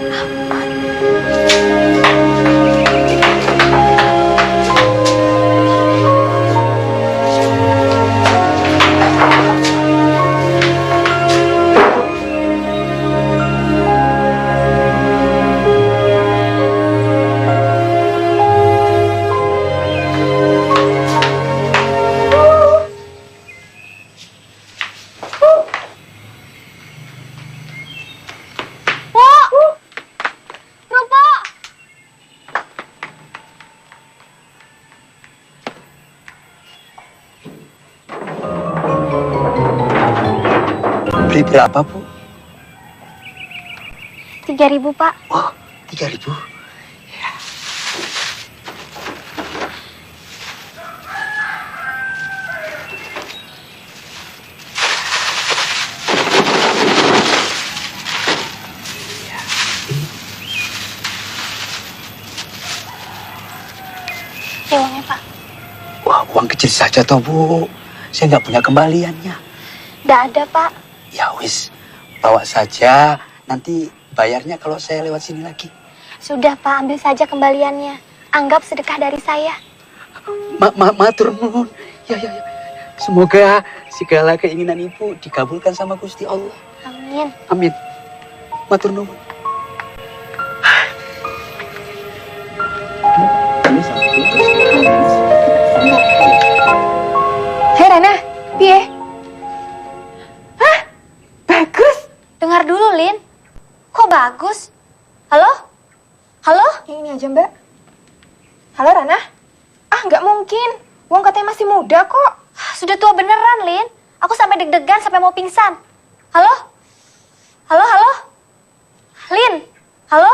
Rahmat. Beli berapa, Bu? 3.000, Pak. Oh, 3.000. Ini uangnya, Pak. Wah, uang kecil saja toh, Bu. Saya nggak punya kembaliannya. Nggak ada, Pak. Ya wis, bawa saja. Nanti bayarnya kalau saya lewat sini lagi. Sudah, Pak. Ambil saja kembaliannya. Anggap sedekah dari saya. Matur nuwun. Ya. Semoga segala keinginan Ibu dikabulkan sama Gusti Allah. Amin. Amin. Matur nuwun. Hei Rana, piye? Hah? Bagus. Dengar dulu, Lin. Kok bagus? Halo? Halo? Yang ini aja, Mbak. Halo, Rana? Ah, nggak mungkin. Wong katanya masih muda kok. Sudah tua beneran, Lin. Aku sampai deg-degan sampai mau pingsan. Halo? Halo? Lin? Halo?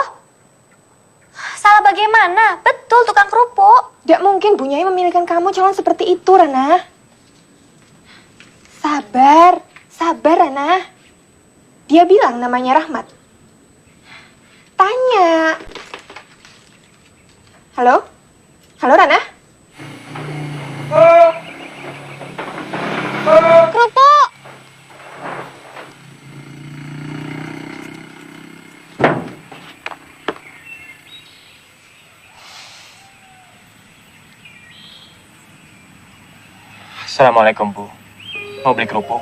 Salah bagaimana? Betul, tukang kerupuk. Nggak mungkin Bu Nyai memilihkan kamu calon seperti itu, Rana. Sabar, Rana. Dia bilang namanya Rahmat. Tanya. Halo? Halo, Rana? Kerupuk! Assalamualaikum, Bu. Mau beli kerupuk?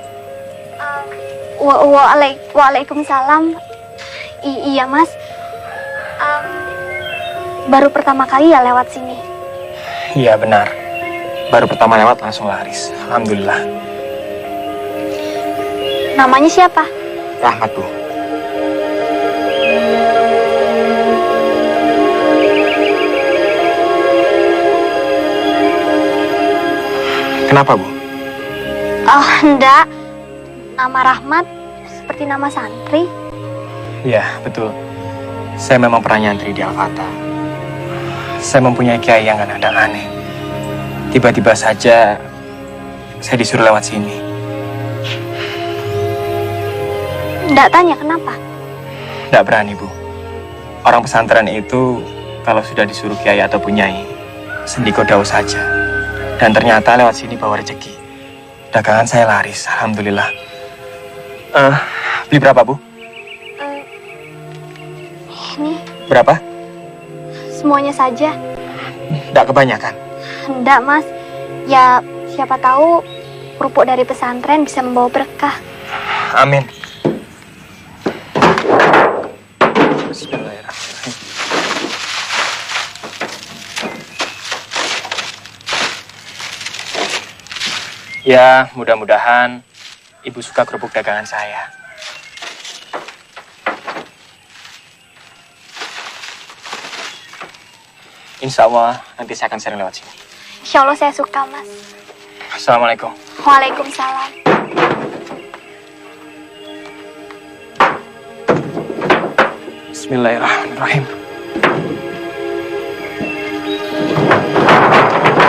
Waalaikumsalam. Iya, Mas. Baru pertama kali ya lewat sini. Iya, benar. Baru pertama lewat langsung laris. Alhamdulillah. Namanya siapa? Rahmat, Bu. Kenapa, Bu? Oh, enggak. Nama Rahmat seperti nama santri. Iya, betul. Saya memang pernah nyantri di Al-Fatah. Saya mempunyai kiai yang kadang-kadang aneh. Tiba-tiba saja saya disuruh lewat sini. Enggak tanya kenapa? Nggak berani, Bu. Orang pesantren itu kalau sudah disuruh kiai atau punyai, sendiko daun saja. Dan ternyata lewat sini bawa rezeki. Dagangan saya laris, alhamdulillah. Beli berapa, Bu? Ini Berapa? semuanya saja. Nggak kebanyakan. Enggak, Mas. Ya, siapa tahu kerupuk dari pesantren bisa membawa berkah. Amin. Bismillahirrahmanirrahim. Ya, mudah-mudahan Ibu suka kerupuk dagangan saya. Insya Allah nanti saya akan sering lewat sini. Insya Allah saya suka, Mas. Assalamualaikum. Waalaikumsalam. Bismillahirrahmanirrahim.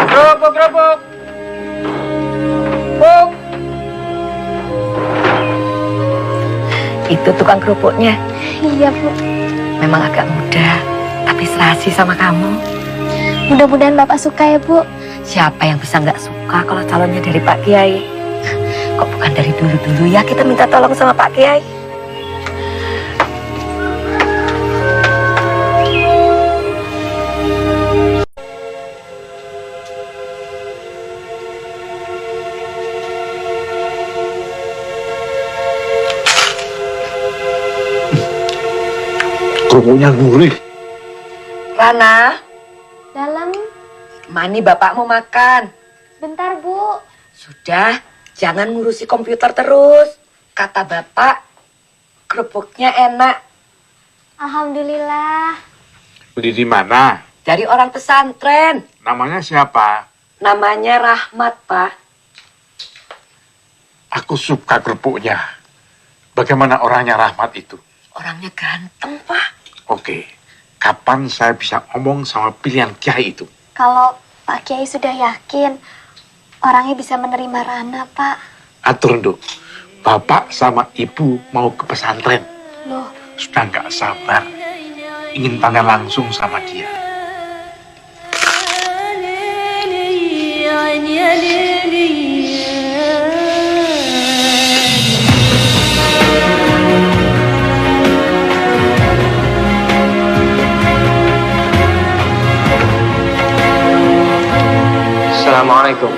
Kerupuk, kerupuk. Buk. Itu tukang kerupuknya. Iya, Bu. Memang agak muda, tapi serasi sama kamu. Mudah-mudahan Bapak suka ya, Bu. Siapa yang bisa nggak suka kalau calonnya dari Pak Kiai? Kok bukan dari dulu-dulu ya kita minta tolong sama Pak Kiai? Kerupuknya gurih. Rana, Dalam. mani bapakmu makan. Bentar, Bu. Sudah, jangan ngurusi komputer terus. Kata bapak, kerupuknya enak. Alhamdulillah. Beli di mana? Dari orang pesantren. Namanya siapa? Namanya Rahmat, Pak. Aku suka kerupuknya. Bagaimana orangnya Rahmat itu? Orangnya ganteng, Pak. Oke, kapan saya bisa ngomong sama pilihan kiai itu? Kalau Pak Kiai sudah yakin orangnya bisa menerima Rana, Pak. Atur, Nduk. Bapak sama Ibu mau ke pesantren. Loh, Sudah nggak sabar. Ingin tanya langsung sama dia. Assalamualaikum.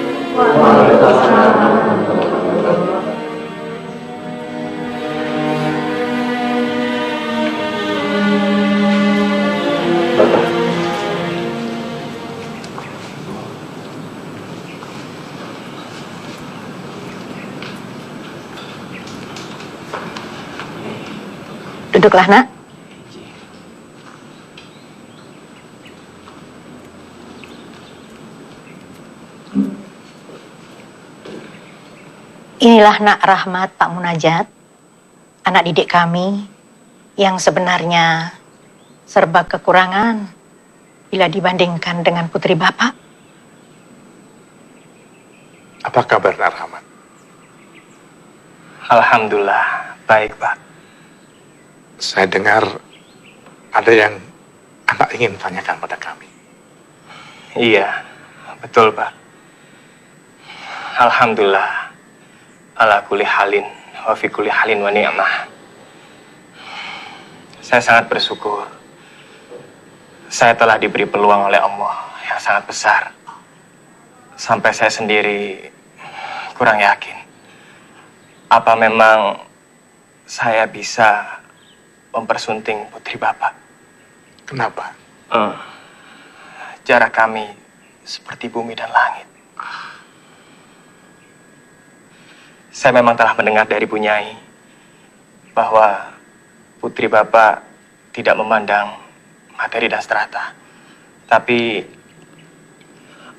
Duduklah, Nak. Inilah Nak Rahmat Pak Munajat, anak didik kami yang sebenarnya serba kekurangan bila dibandingkan dengan putri Bapak. Apa kabar, Nak Rahmat? Alhamdulillah, baik, Pak. Saya dengar ada yang anak ingin tanyakan pada kami. Iya, betul, Pak. Alhamdulillah. Ala kulli halin, wa fi kulli halin wa ni'mah. Saya sangat bersyukur. Saya telah diberi peluang oleh Allah yang sangat besar. Sampai saya sendiri kurang yakin. Apa memang saya bisa mempersunting putri Bapak? Kenapa? Jarak kami seperti bumi dan langit. Saya memang telah mendengar dari Bu Nyai bahwa putri Bapak tidak memandang materi dan strata. Tapi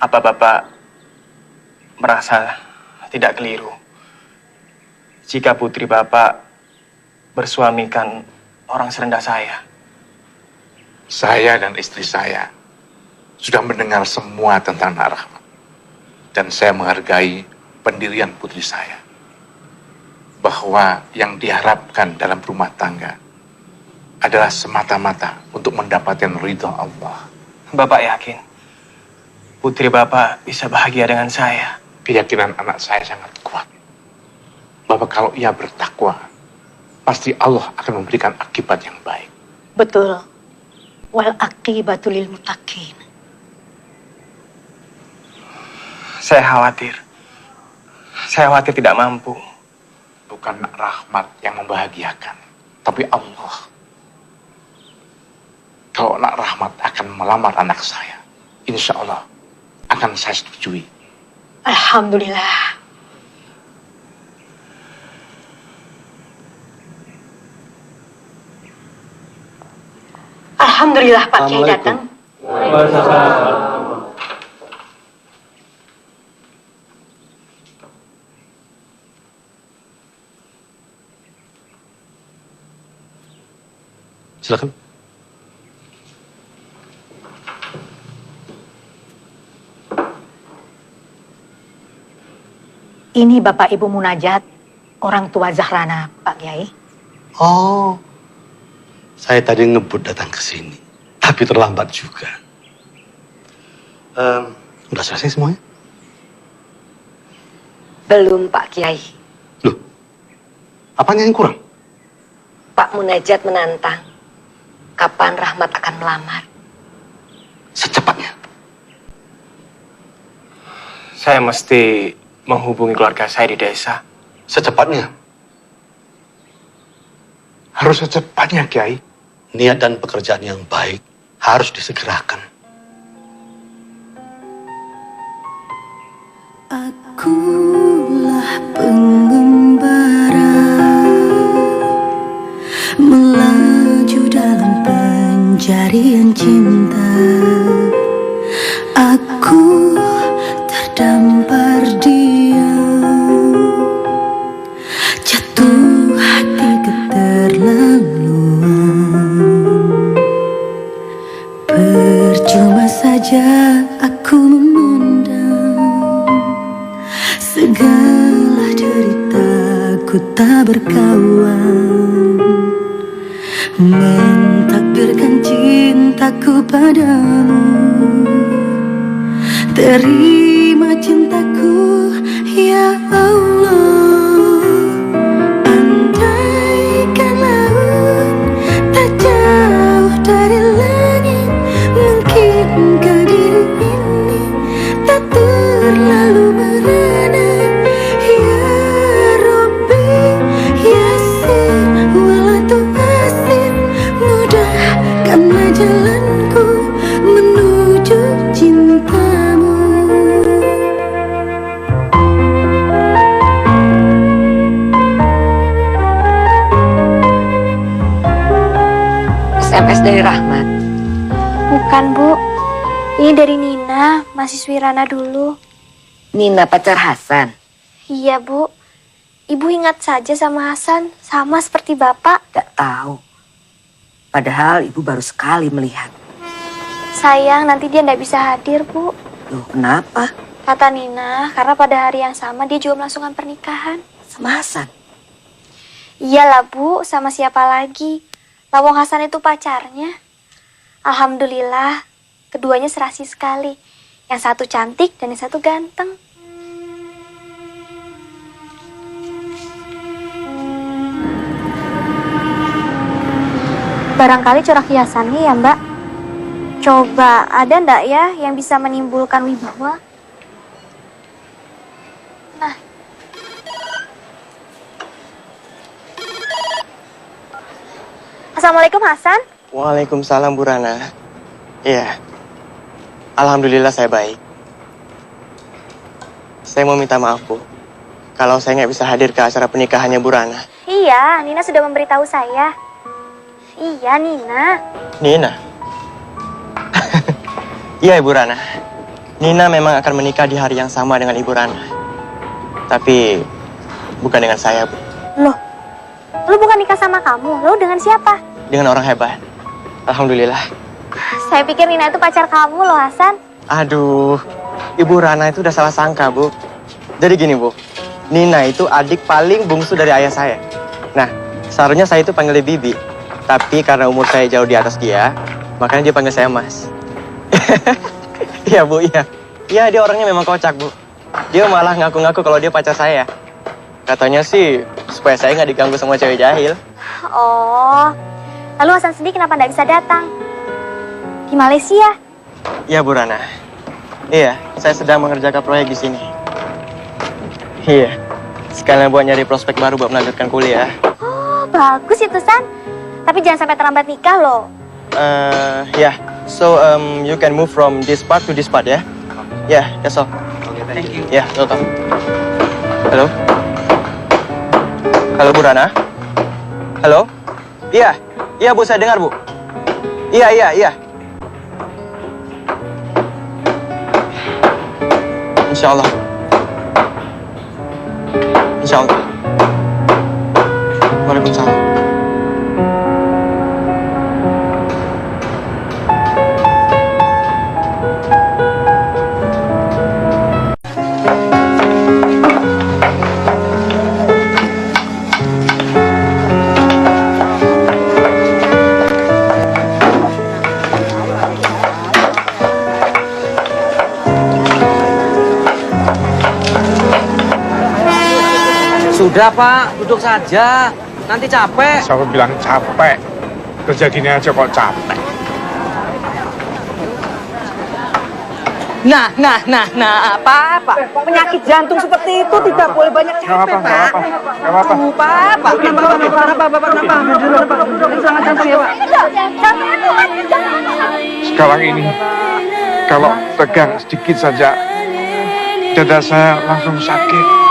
apa Bapak merasa tidak keliru jika putri Bapak bersuamikan orang serendah saya? Saya dan istri saya sudah mendengar semua tentang Nak Rahmat. Dan saya menghargai pendirian putri saya. Bahwa yang diharapkan dalam rumah tangga adalah semata-mata untuk mendapatkan ridho Allah. Bapak yakin putri Bapak bisa bahagia dengan saya? Keyakinan anak saya sangat kuat. Bahwa kalau ia bertakwa, pasti Allah akan memberikan akibat yang baik. Betul. Wal aqibatul lil muttaqin. Saya khawatir tidak mampu. Bukan Nak Rahmat yang membahagiakan, tapi Allah. Kalau Nak Rahmat akan melamar anak saya, insya Allah akan saya setujui. Alhamdulillah. Alhamdulillah Pak Kiai datang. Silakan. Ini Bapak Ibu Munajat, orang tua Zahrana, Pak Kiai. Oh, saya tadi ngebut datang ke sini, tapi terlambat juga. Udah selesai semuanya? Belum, Pak Kiai. Apanya yang kurang? Pak Munajat menantang. Kapan Rahmat akan melamar? Secepatnya. Saya mesti menghubungi keluarga saya di desa. Secepatnya. Harus secepatnya, Kiai. Niat dan pekerjaan yang baik harus disegerakan. Akulah pengembara melaju dalam pencarian cinta. Aku terdampar diam, jatuh hati keterlaluan. Percuma saja aku memendam segala deritaku tak berkawan, mentakdirkan cintaku padamu. Terima cintaku ya Allah. Andaikan laut tak jauh dari langit, mungkinkah diri ini tak terlalu merana. Ya Rabbi Yasir walatu asir, mudahkanlah jalanku menuju cintamu. SMS dari Rahmat. Bukan, Bu. Ini dari Nina, mahasiswi Rana dulu. Nina pacar Hasan. Iya, Bu. Ibu ingat saja sama Hasan, sama seperti Bapak. Gak tahu. Padahal ibu baru sekali melihat. Sayang, nanti dia nggak bisa hadir, Bu. Loh, kenapa? Kata Nina, karena pada hari yang sama dia juga melangsungkan pernikahan. Sama Hasan? Iyalah, Bu. Sama siapa lagi? Lawang Hasan itu pacarnya. Alhamdulillah, keduanya serasi sekali. Yang satu cantik dan yang satu ganteng. Barangkali corak hiasannya ya, Mbak. Coba, ada ndak ya yang bisa menimbulkan wibawa? Nah, Assalamualaikum Hasan. Waalaikumsalam Bu Rana. Iya. Alhamdulillah saya baik. Saya mau minta maaf Bu, kalau saya nggak bisa hadir ke acara pernikahannya Bu Rana. Iya, Nina sudah memberitahu saya. Iya, Nina. Nina? Iya Ibu Rana. Nina memang akan menikah di hari yang sama dengan Ibu Rana. Tapi bukan dengan saya Bu. Loh, lu bukan nikah sama kamu, lu dengan siapa? Dengan orang hebat. Alhamdulillah. Saya pikir Nina itu pacar kamu loh, Hasan. Aduh, Ibu Rana itu udah salah sangka Bu. Jadi gini Bu, Nina itu adik paling bungsu dari ayah saya. Nah, seharusnya saya itu panggil dia Bibi. Tapi karena umur saya jauh di atas dia, makanya dia panggil saya Mas. Iya Bu, iya. Iya, dia orangnya memang kocak Bu. Dia malah ngaku-ngaku kalau dia pacar saya. Katanya sih supaya saya nggak diganggu sama cewek jahil. Oh, lalu Hasan sendiri kenapa nggak bisa datang? Di Malaysia? Iya Bu Rana. Iya, saya sedang mengerjakan proyek di sini. Iya, sekalian buat nyari prospek baru buat melanjutkan kuliah. Oh, bagus itu, San. Tapi jangan sampai terlambat nikah loh. Yeah. So, you can move from this part to this part ya. Yeah, that's all. Okay, thank you. Yeah, welcome. Halo? Halo Bu Rana? Halo? Iya, iya Bu, saya dengar Bu. Iya. Insya Allah. Waalaikumsalam. Sudah Pak, duduk saja. Nanti capek. Siapa bilang capek? Kerja gini aja kok capek. Nah, Pak. Penyakit jantung seperti itu tidak boleh banyak capek, Pak. Gak apa-apa. Pak. Sekarang ini, kalau tegang sedikit saja, dada saya langsung sakit.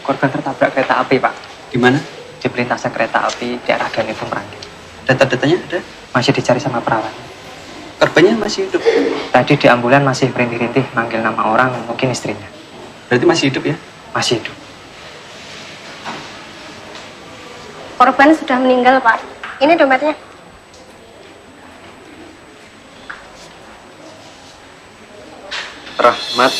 Korban tertabrak kereta api, Pak. Di mana? Di perlintasan kereta api daerah Danepo Merangin. Data-datanya ada? Masih dicari sama perawat. Korbannya masih hidup? Tadi di ambulan masih merintih-rintih manggil nama orang, mungkin istrinya. Berarti masih hidup ya? Masih hidup. Korban sudah meninggal, Pak. Ini dompetnya. Rahmat.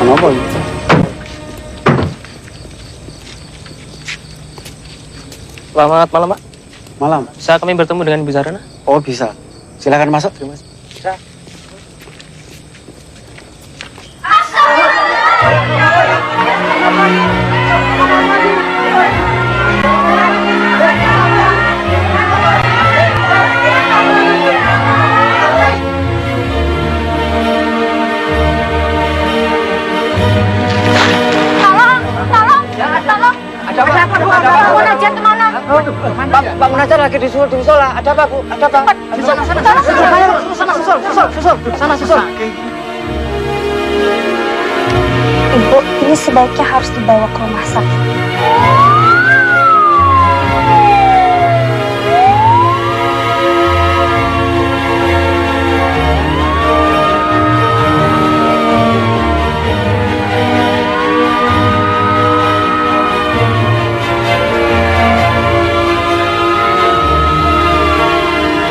Kenapa? Selamat malam, Pak. Malam. Bisa kami bertemu dengan Ibu Zarana? Oh, bisa. Silakan masuk. Terima kasih. Pak Munajat kemana? Pak Munajat lagi lagi disusul di musola. Ada apa, Bu? Ada apa? Sana, susul. Ibu, ini sebaiknya harus dibawa ke rumah sakit.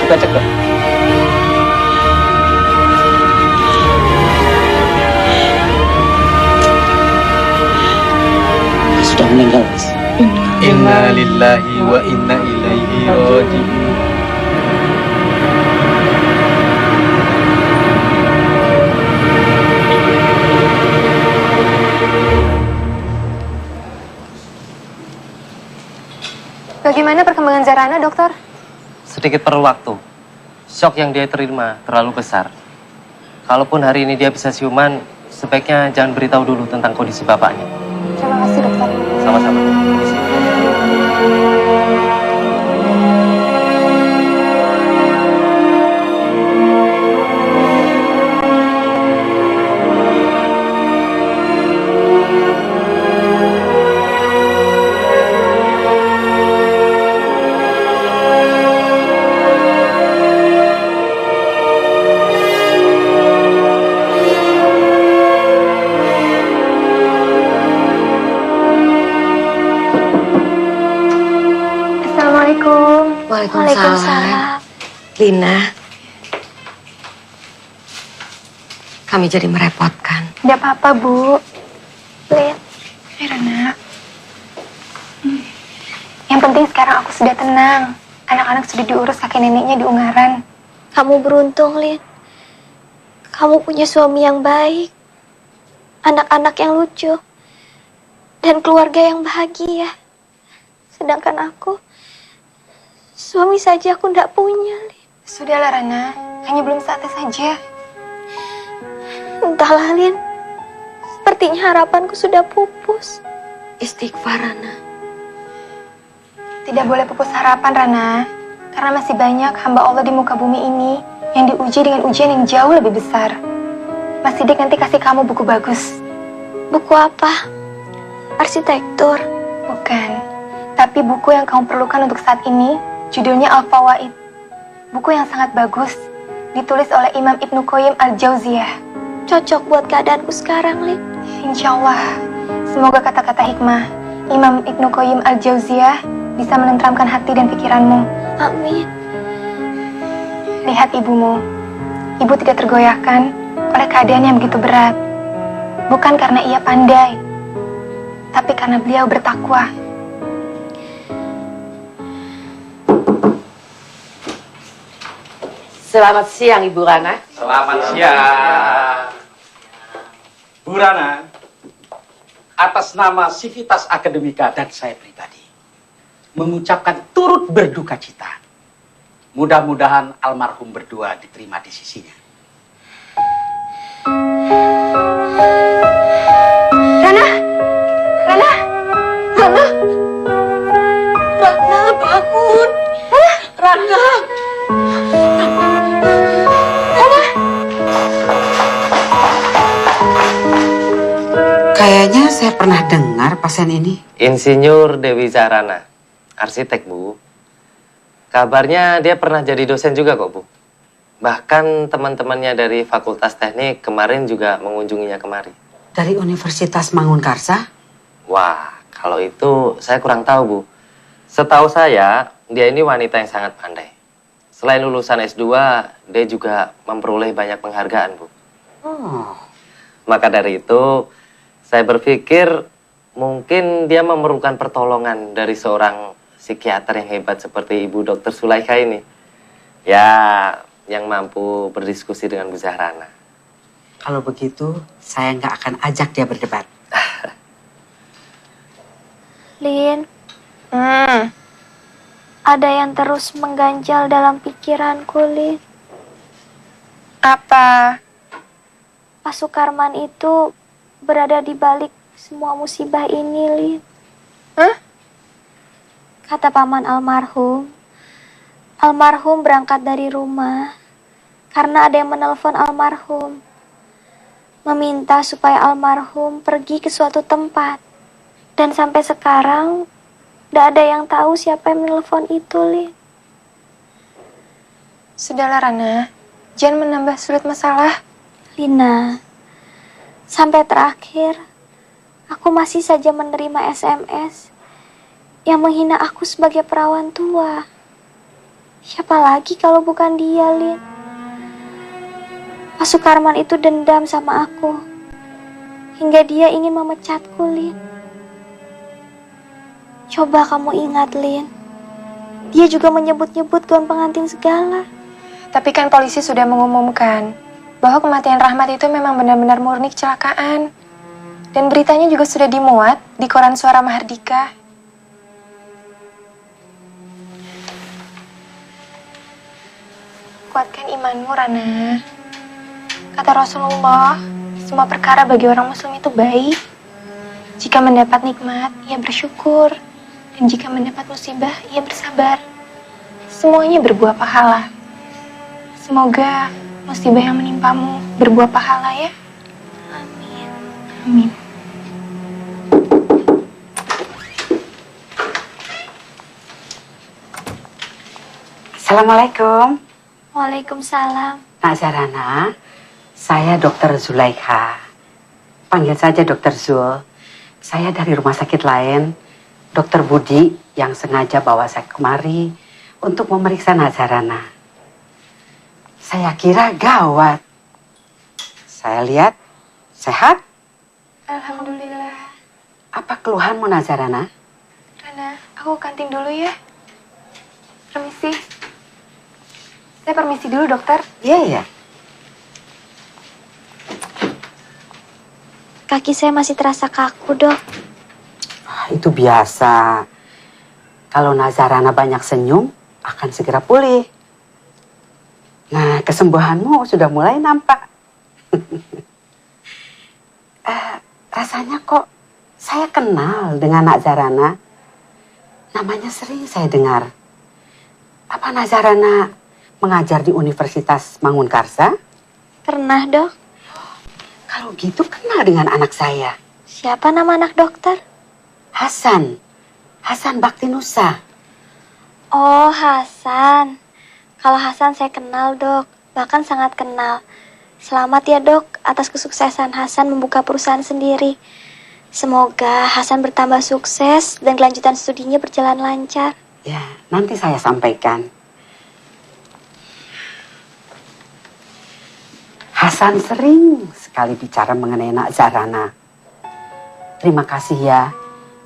Kita cek, Dok. Sudah meninggal, Mas. Inna lillahi wa inna ilaihi raji'un. Bagaimana perkembangan Zahrana, dokter? Sedikit perlu waktu. Shock yang dia terima terlalu besar. Kalaupun hari ini dia bisa siuman, sebaiknya jangan beritahu dulu tentang kondisi bapaknya. Terima kasih, dokter. Sama-sama. Waalaikumsalam. Lina, kami jadi merepotkan. Tidak apa-apa, Bu. Lin. Rana. Yang penting sekarang aku sudah tenang. Anak-anak sudah diurus kakek neneknya di Ungaran. Kamu beruntung, Lin. Kamu punya suami yang baik, anak-anak yang lucu, dan keluarga yang bahagia. Sedangkan aku, suami saja aku tidak punya, Lin. Sudahlah, Rana. Hanya belum saatnya saja. Entahlah, Lin. Sepertinya harapanku sudah pupus. Istighfar, Rana. Tidak boleh pupus harapan, Rana. Karena masih banyak hamba Allah di muka bumi ini yang diuji dengan ujian yang jauh lebih besar. Mas Sidik nanti kasih kamu buku bagus. Buku apa? Arsitektur? Bukan. Tapi buku yang kamu perlukan untuk saat ini, judulnya Al-Fawaid. Buku yang sangat bagus, ditulis oleh Imam Ibnu Qayyim Al-Jauziyah. Cocok buat keadaanku sekarang, Lin. Insya Allah. Semoga kata-kata hikmah Imam Ibnu Qayyim Al-Jauziyah bisa menenteramkan hati dan pikiranmu. Amin. Lihat ibumu. Ibu tidak tergoyahkan oleh keadaan yang begitu berat. Bukan karena ia pandai, tapi karena beliau bertakwa. Selamat siang, Ibu Rana. Selamat siang. Bu Rana, atas nama Sivitas Akademika dan saya pribadi, mengucapkan turut berduka cita. Mudah-mudahan almarhum berdua diterima di sisinya. Rana! Rana! Rana! Rana, bangun! Rana! Kayaknya saya pernah dengar pasien ini. Insinyur Dewi Zahrana, arsitek, Bu. Kabarnya dia pernah jadi dosen juga kok, Bu. Bahkan teman-temannya dari Fakultas Teknik kemarin juga mengunjunginya kemari. Dari Universitas Mangunkarsa? Wah, kalau itu saya kurang tahu, Bu. Setahu saya, dia ini wanita yang sangat pandai. Selain lulusan S2, dia juga memperoleh banyak penghargaan, Bu. Oh. Maka dari itu, saya berpikir mungkin dia memerlukan pertolongan dari seorang psikiater yang hebat seperti Ibu Dr. Sulaikha ini. Ya, yang mampu berdiskusi dengan Bu Zahrana. Kalau begitu, saya nggak akan ajak dia berdebat. Lin, ada yang terus mengganjal dalam pikiranku, Lin. Apa? Pak Sukarman itu berada di balik semua musibah ini, Lin. Hah? Kata paman almarhum, Almarhum berangkat dari rumah karena ada yang menelpon almarhum, meminta supaya almarhum pergi ke suatu tempat. Dan sampai sekarang, tidak ada yang tahu siapa yang menelpon itu, Lin. Sudahlah, Rana. Jangan menambah sulit masalah. Lina, sampai terakhir, aku masih saja menerima SMS yang menghina aku sebagai perawan tua. Siapa lagi kalau bukan dia, Lin? Pak Sukarman itu dendam sama aku, hingga dia ingin memecatku, Lin. Coba kamu ingat, Lin. Dia juga menyebut-nyebut gaun pengantin segala. Tapi kan polisi sudah mengumumkan bahwa kematian Rahmat itu memang benar-benar murni kecelakaan. Dan beritanya juga sudah dimuat di koran Suara Mahardika. Kuatkan imanmu, Rana. Kata Rasulullah, semua perkara bagi orang muslim itu baik. Jika mendapat nikmat, ia bersyukur. Dan jika mendapat musibah, ia bersabar. Semuanya berbuah pahala. Semoga musibah yang menimpamu berbuah pahala ya. Amin. Amin. Assalamualaikum. Waalaikumsalam. Nak Zarana, saya Dr. Zulaikha. Panggil saja Dr. Zul. Saya dari rumah sakit lain, Dr. Budi yang sengaja bawa saya kemari untuk memeriksa Nak Zarana. Saya kira gawat. Saya lihat sehat. Alhamdulillah. Apa keluhanmu, Nak Zarana? Rana, aku kantin dulu ya. Permisi. Saya permisi dulu, dokter. Iya, iya. Kaki saya masih terasa kaku, Dok. Itu biasa. Kalau Nazarana banyak senyum, akan segera pulih. Nah, kesembuhanmu sudah mulai nampak. Rasanya kok saya kenal dengan Nazarana. Namanya sering saya dengar. Apa Nazarana mengajar di Universitas Mangunkarsa? Pernah, Dok. Kalau gitu kenal dengan anak saya. Siapa nama anak dokter? Hasan. Hasan Baktinusa. Oh, Hasan. Kalau Hasan saya kenal, Dok. Bahkan sangat kenal. Selamat ya, Dok, atas kesuksesan Hasan membuka perusahaan sendiri. Semoga Hasan bertambah sukses dan kelanjutan studinya berjalan lancar. Ya, nanti saya sampaikan. Hasan sering sekali bicara mengenai Nak Zarana. Terima kasih ya,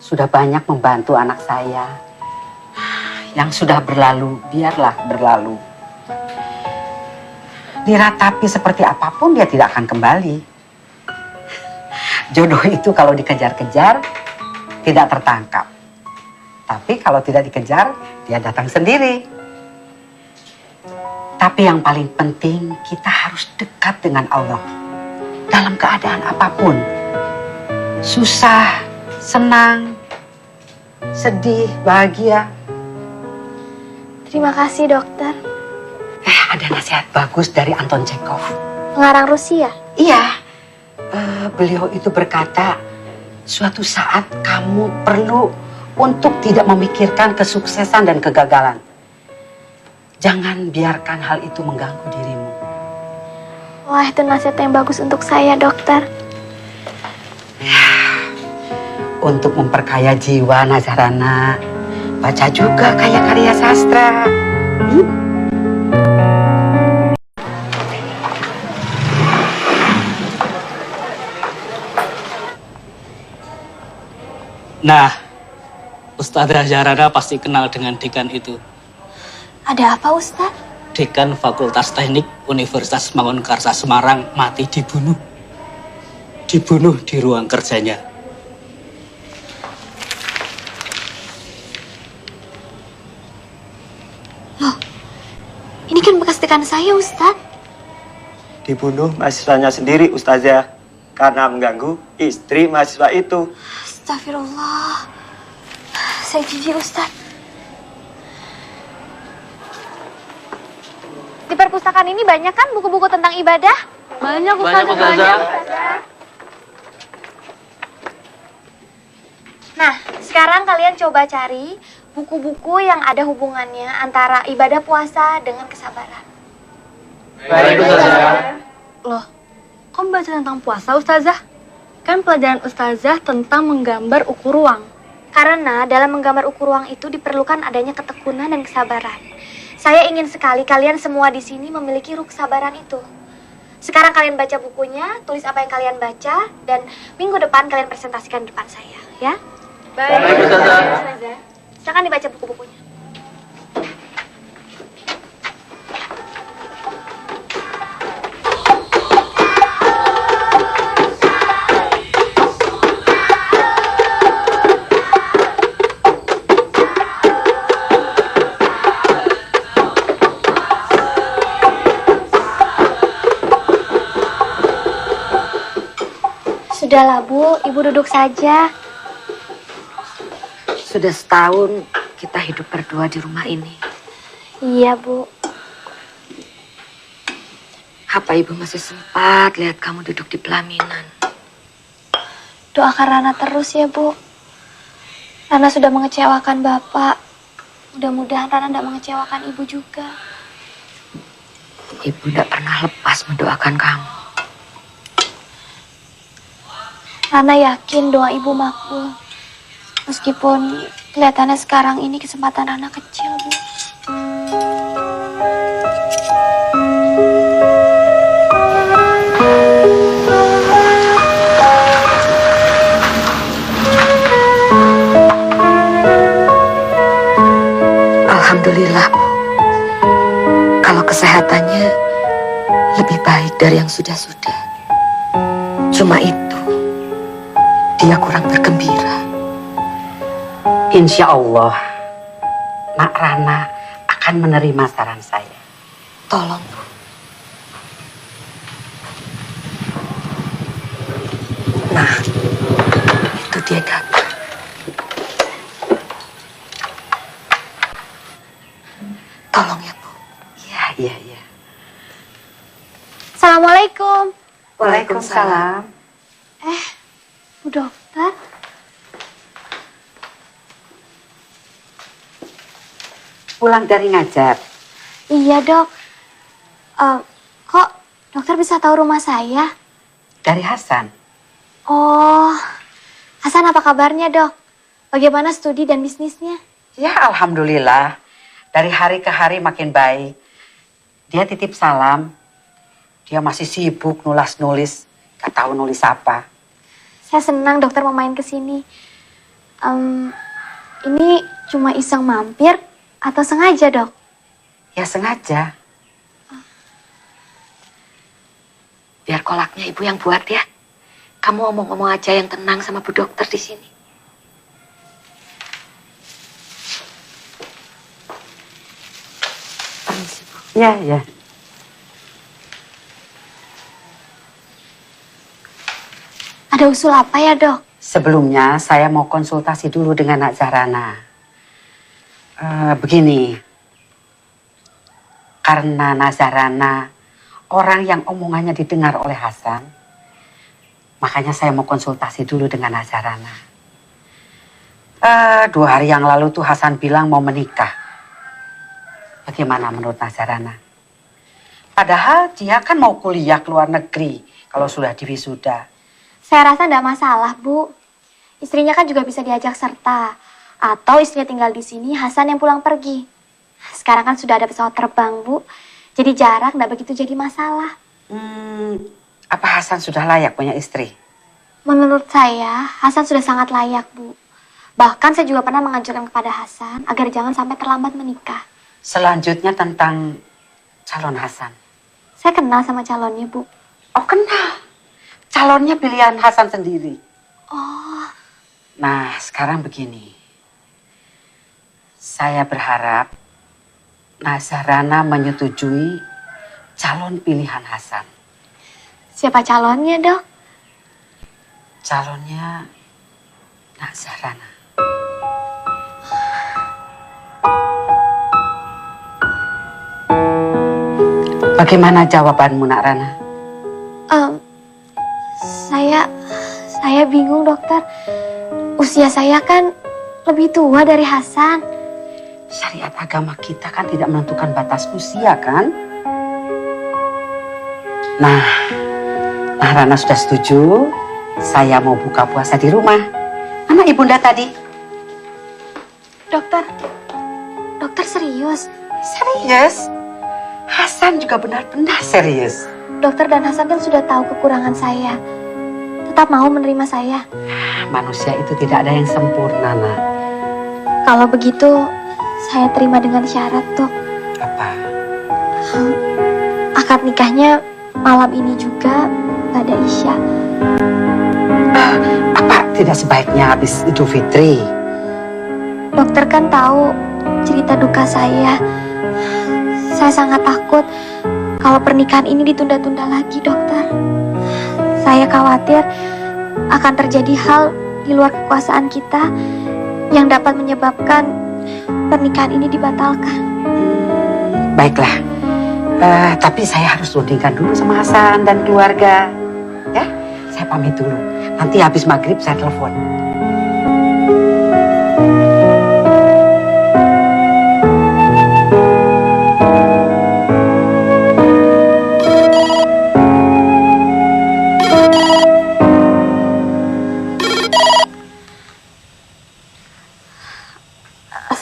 sudah banyak membantu anak saya. Yang sudah berlalu, biarlah berlalu. Diratapi seperti apapun, dia tidak akan kembali. Jodoh itu kalau dikejar-kejar, tidak tertangkap. Tapi kalau tidak dikejar, dia datang sendiri. Tapi yang paling penting, kita harus dekat dengan Allah. Dalam keadaan apapun. Susah, senang, sedih, bahagia. Terima kasih, dokter. Ada nasihat bagus dari Anton Chekhov. Pengarang Rusia? Iya. Beliau itu berkata, suatu saat kamu perlu untuk tidak memikirkan kesuksesan dan kegagalan. Jangan biarkan hal itu mengganggu dirimu. Wah, itu nasihat yang bagus untuk saya, dokter. Untuk memperkaya jiwa, Nazarana, baca juga karya-karya sastra. Nah, Ustadzah Zarana pasti kenal dengan dekan itu. Ada apa, Ustaz? Dekan Fakultas Teknik Universitas Mangunkarsa Semarang mati dibunuh. Dibunuh di ruang kerjanya. Loh, ini kan bekas dekan saya, Ustaz. Dibunuh mahasiswanya sendiri, Ustazah. Karena mengganggu istri mahasiswa itu. Astagfirullah. Saya jijik, Ustaz. Di perpustakaan ini banyak kan buku-buku tentang ibadah? Banyak, Ustazah. Nah, sekarang kalian coba cari buku-buku yang ada hubungannya antara ibadah puasa dengan kesabaran. Baik, Ustazah. Loh, kok baca tentang puasa, Ustazah? Kan pelajaran Ustazah tentang menggambar ukur ruang. Karena dalam menggambar ukur ruang itu diperlukan adanya ketekunan dan kesabaran. Saya ingin sekali kalian semua di sini memiliki ruh kesabaran itu. Sekarang kalian baca bukunya, tulis apa yang kalian baca, dan minggu depan kalian presentasikan di depan saya, ya? Baik, Ustazah. Silakan dibaca buku-bukunya. Sudahlah, Bu. Ibu duduk saja. Sudah setahun kita hidup berdua di rumah ini. Iya, Bu. Apa Ibu masih sempat lihat kamu duduk di pelaminan? Doakan Rana terus ya, Bu. Rana sudah mengecewakan Bapak. Mudah-mudahan Rana tidak mengecewakan Ibu juga. Ibu tidak pernah lepas mendoakan kamu. Rana yakin doa Ibu makbul. Meskipun kelihatannya sekarang ini kesempatan Rana kecil, Bu. Alhamdulillah, Bu. Kalau kesehatannya lebih baik dari yang sudah-sudah. Cuma itu, dia kurang bergembira. Insya Allah, Mak Rana akan menerima saran saya. Tolong, Bu. Nah, itu dia datang. Tolong ya, Bu. Iya. Assalamualaikum. Waalaikumsalam. Bu dokter. Pulang dari ngajar. Iya, Dok. Kok dokter bisa tahu rumah saya? Dari Hasan. Oh, Hasan apa kabarnya, Dok? Bagaimana studi dan bisnisnya? Ya, alhamdulillah. Dari hari ke hari makin baik. Dia titip salam. Dia masih sibuk nulis-nulis. Gak tahu nulis apa. Saya senang dokter mau main ke sini. Ini cuma iseng mampir atau sengaja, Dok? Ya sengaja. Biar kolaknya Ibu yang buat ya. Kamu ngomong-ngomong aja yang tenang sama Bu Dokter di sini. Permisi, Bu. Ya. Ada usul apa ya, Dok? Sebelumnya saya mau konsultasi dulu dengan Nak Zahrana. Begini, karena Nak Zahrana orang yang omongannya didengar oleh Hasan, makanya saya mau konsultasi dulu dengan Nak Zahrana. 2 hari yang lalu tuh Hasan bilang mau menikah. Bagaimana menurut Nak Zahrana? Padahal dia kan mau kuliah ke luar negeri kalau sudah diwisuda. Saya rasa tidak masalah, Bu. Istrinya kan juga bisa diajak serta. Atau istrinya tinggal di sini, Hasan yang pulang pergi. Sekarang kan sudah ada pesawat terbang, Bu. Jadi jarak tidak begitu jadi masalah. Apa Hasan sudah layak punya istri? Menurut saya, Hasan sudah sangat layak, Bu. Bahkan saya juga pernah menganjurkan kepada Hasan agar jangan sampai terlambat menikah. Selanjutnya tentang calon Hasan. Saya kenal sama calonnya, Bu. Oh, kenal. Calonnya pilihan Hasan sendiri. Oh. Nah, sekarang begini. Saya berharap Nak Zahrana menyetujui calon pilihan Hasan. Siapa calonnya, Dok? Calonnya Nak Zahrana. Bagaimana jawabanmu, Nak Rana? Saya bingung, dokter. Usia saya kan lebih tua dari Hasan. Syariat agama kita kan tidak menentukan batas usia, kan? Nah, Rana sudah setuju. Saya mau buka puasa di rumah. Mana ibunda tadi? Dokter serius? Serius? Hasan juga benar-benar serius. Dokter dan Hasan kan sudah tahu kekurangan saya. Tetap mau menerima saya. Manusia itu tidak ada yang sempurna, Nak. Kalau begitu, saya terima dengan syarat, Dok. Apa? Akad nikahnya malam ini juga pada Isya. Apa tidak sebaiknya habis Idul Fitri? Dokter kan tahu cerita duka saya. Saya sangat takut kalau pernikahan ini ditunda-tunda lagi, dokter. Saya khawatir akan terjadi hal di luar kekuasaan kita yang dapat menyebabkan pernikahan ini dibatalkan. Baiklah, tapi saya harus rundingkan dulu sama Hasan dan keluarga. Ya, saya pamit dulu. Nanti habis maghrib saya telepon.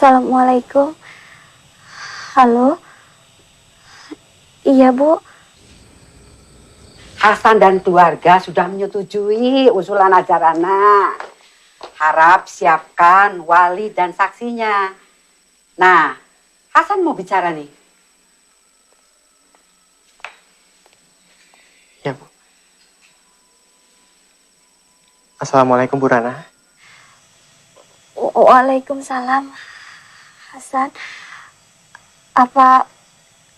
Assalamualaikum. Halo. Iya, Bu. Hasan dan keluarga sudah menyetujui usulan Nazarana. Harap siapkan wali dan saksinya. Nah, Hasan mau bicara nih. Ya, Bu. Assalamualaikum, Bu Rana. Waalaikumsalam. Hasan, apa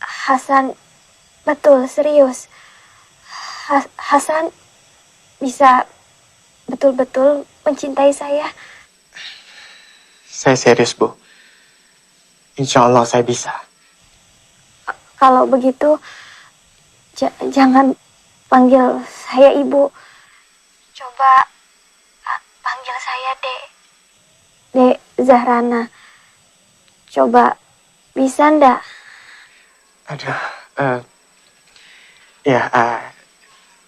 Hasan betul serius? Hasan bisa betul-betul mencintai saya? Saya serius, Bu. Insya Allah saya bisa. Kalau begitu, jangan panggil saya Ibu. Coba panggil saya Dek Zahrana. Coba, bisa ndak? Aduh,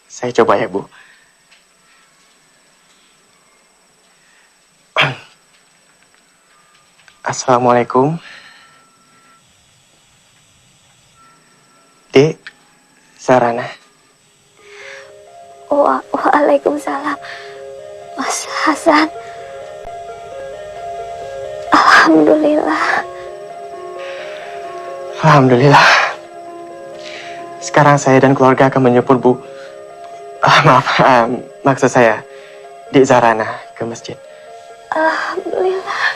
saya coba ya, Bu. Assalamualaikum. Dek Zahrana. Waalaikumsalam. Mas Hasan. Alhamdulillah. Alhamdulillah. Sekarang saya dan keluarga akan menyupport Bu. Maksud saya, Dek Zahrana ke masjid. Alhamdulillah.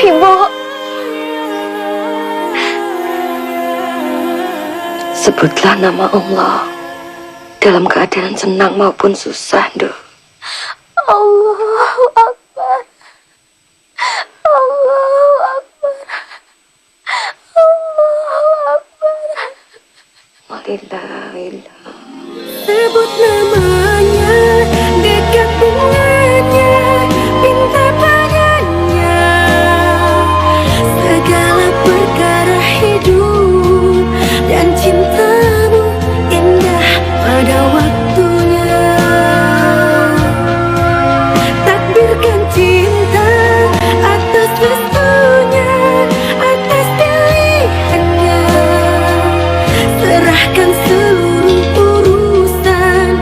Ibu. Sebutlah nama Allah dalam keadaan senang maupun susah, Nduk. Allahu Akbar. Allahu Akbar. Allahu Akbar. Walillahillah. Sebut namanya, dekat dengannya, minta padanya segala perkara hidup dan cintamu indah pada waktunya. Takbirkan cinta atas restunya, atas pilihannya. Serahkan seluruh urusan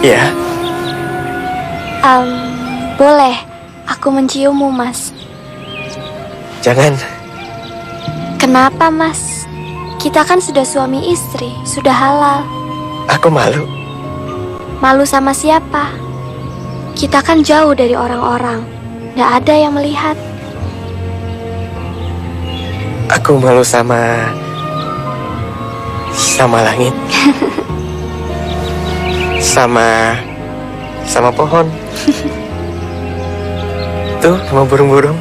Ya, Boleh aku menciummu, Mas? jangan. Kenapa, Mas? Kita kan sudah suami istri, sudah halal. Aku malu. Malu sama siapa? Kita kan jauh dari orang-orang. Nggak ada yang melihat. Aku malu sama langit. sama pohon. Tuh, sama burung-burung.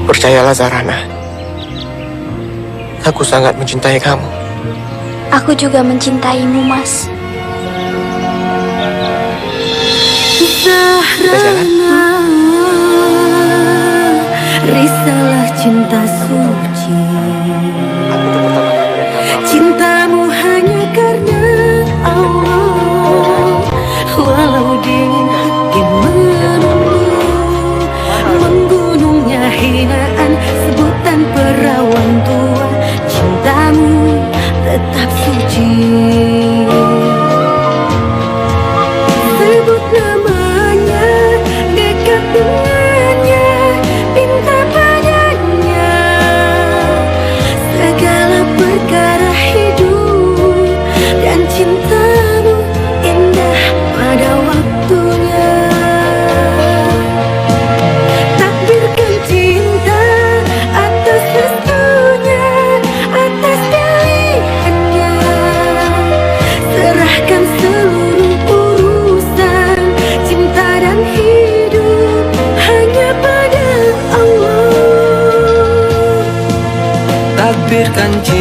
Percayalah Zahrana, aku sangat mencintai kamu. Aku juga mencintaimu, Mas. Zahrana, risalah cinta suci. Cintamu hanya karena Allah, walau dingin hati menunggu. Menggunungnya hinaan, sebutan perawan tua. Cintamu tetap suci. Sebut namanya, dekat dengannya, pinta padanya. Segala perkara hidup dan cintamu indah pada waktunya. Takbirkan cinta atas restunya, atas pilihannya. Serahkan seluruh urusan cinta dan hidup hanya pada Allah. Takbirkan cinta